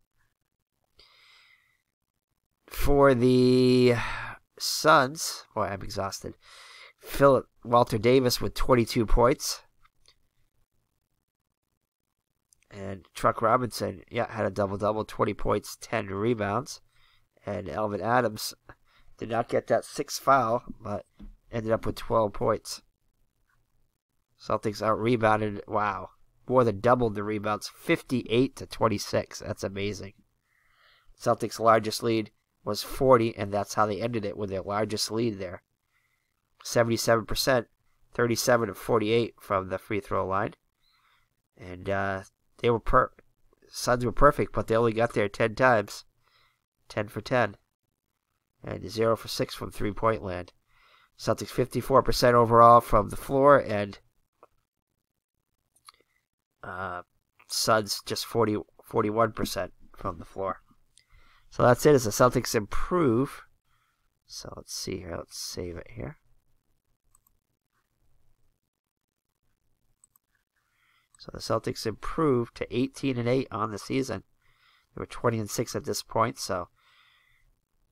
For the Suns, boy, I'm exhausted. Walter Davis with 22 points. And Truck Robinson, had a double-double, 20 points, 10 rebounds. And Elvin Adams did not get that 6th foul, but ended up with 12 points. Celtics out-rebounded, more than doubled the rebounds, 58-26. That's amazing. Celtics' largest lead was 40, and that's how they ended it, with their largest lead there. 77%, 37 of 48 from the free throw line. And Suns were perfect, but they only got there 10 times. 10 for 10. And 0 for 6 from three-point land. Celtics 54% overall from the floor, and Suns just 41% from the floor. So that's it as the Celtics improve. So let's see here. Let's save it here. So the Celtics improved to 18-8 on the season. They were 20-6 at this point, so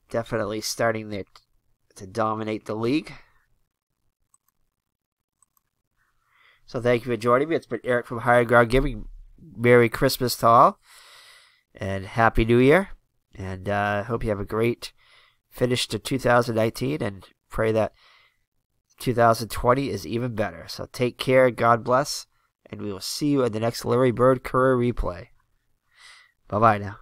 definitely starting to dominate the league. So thank you for joining me. It's been Eric from Higher Ground giving Merry Christmas to all, and Happy New Year. And I hope you have a great finish to 2019, and pray that 2020 is even better. So take care, God bless, and we will see you in the next Larry Bird career replay. Bye-bye now.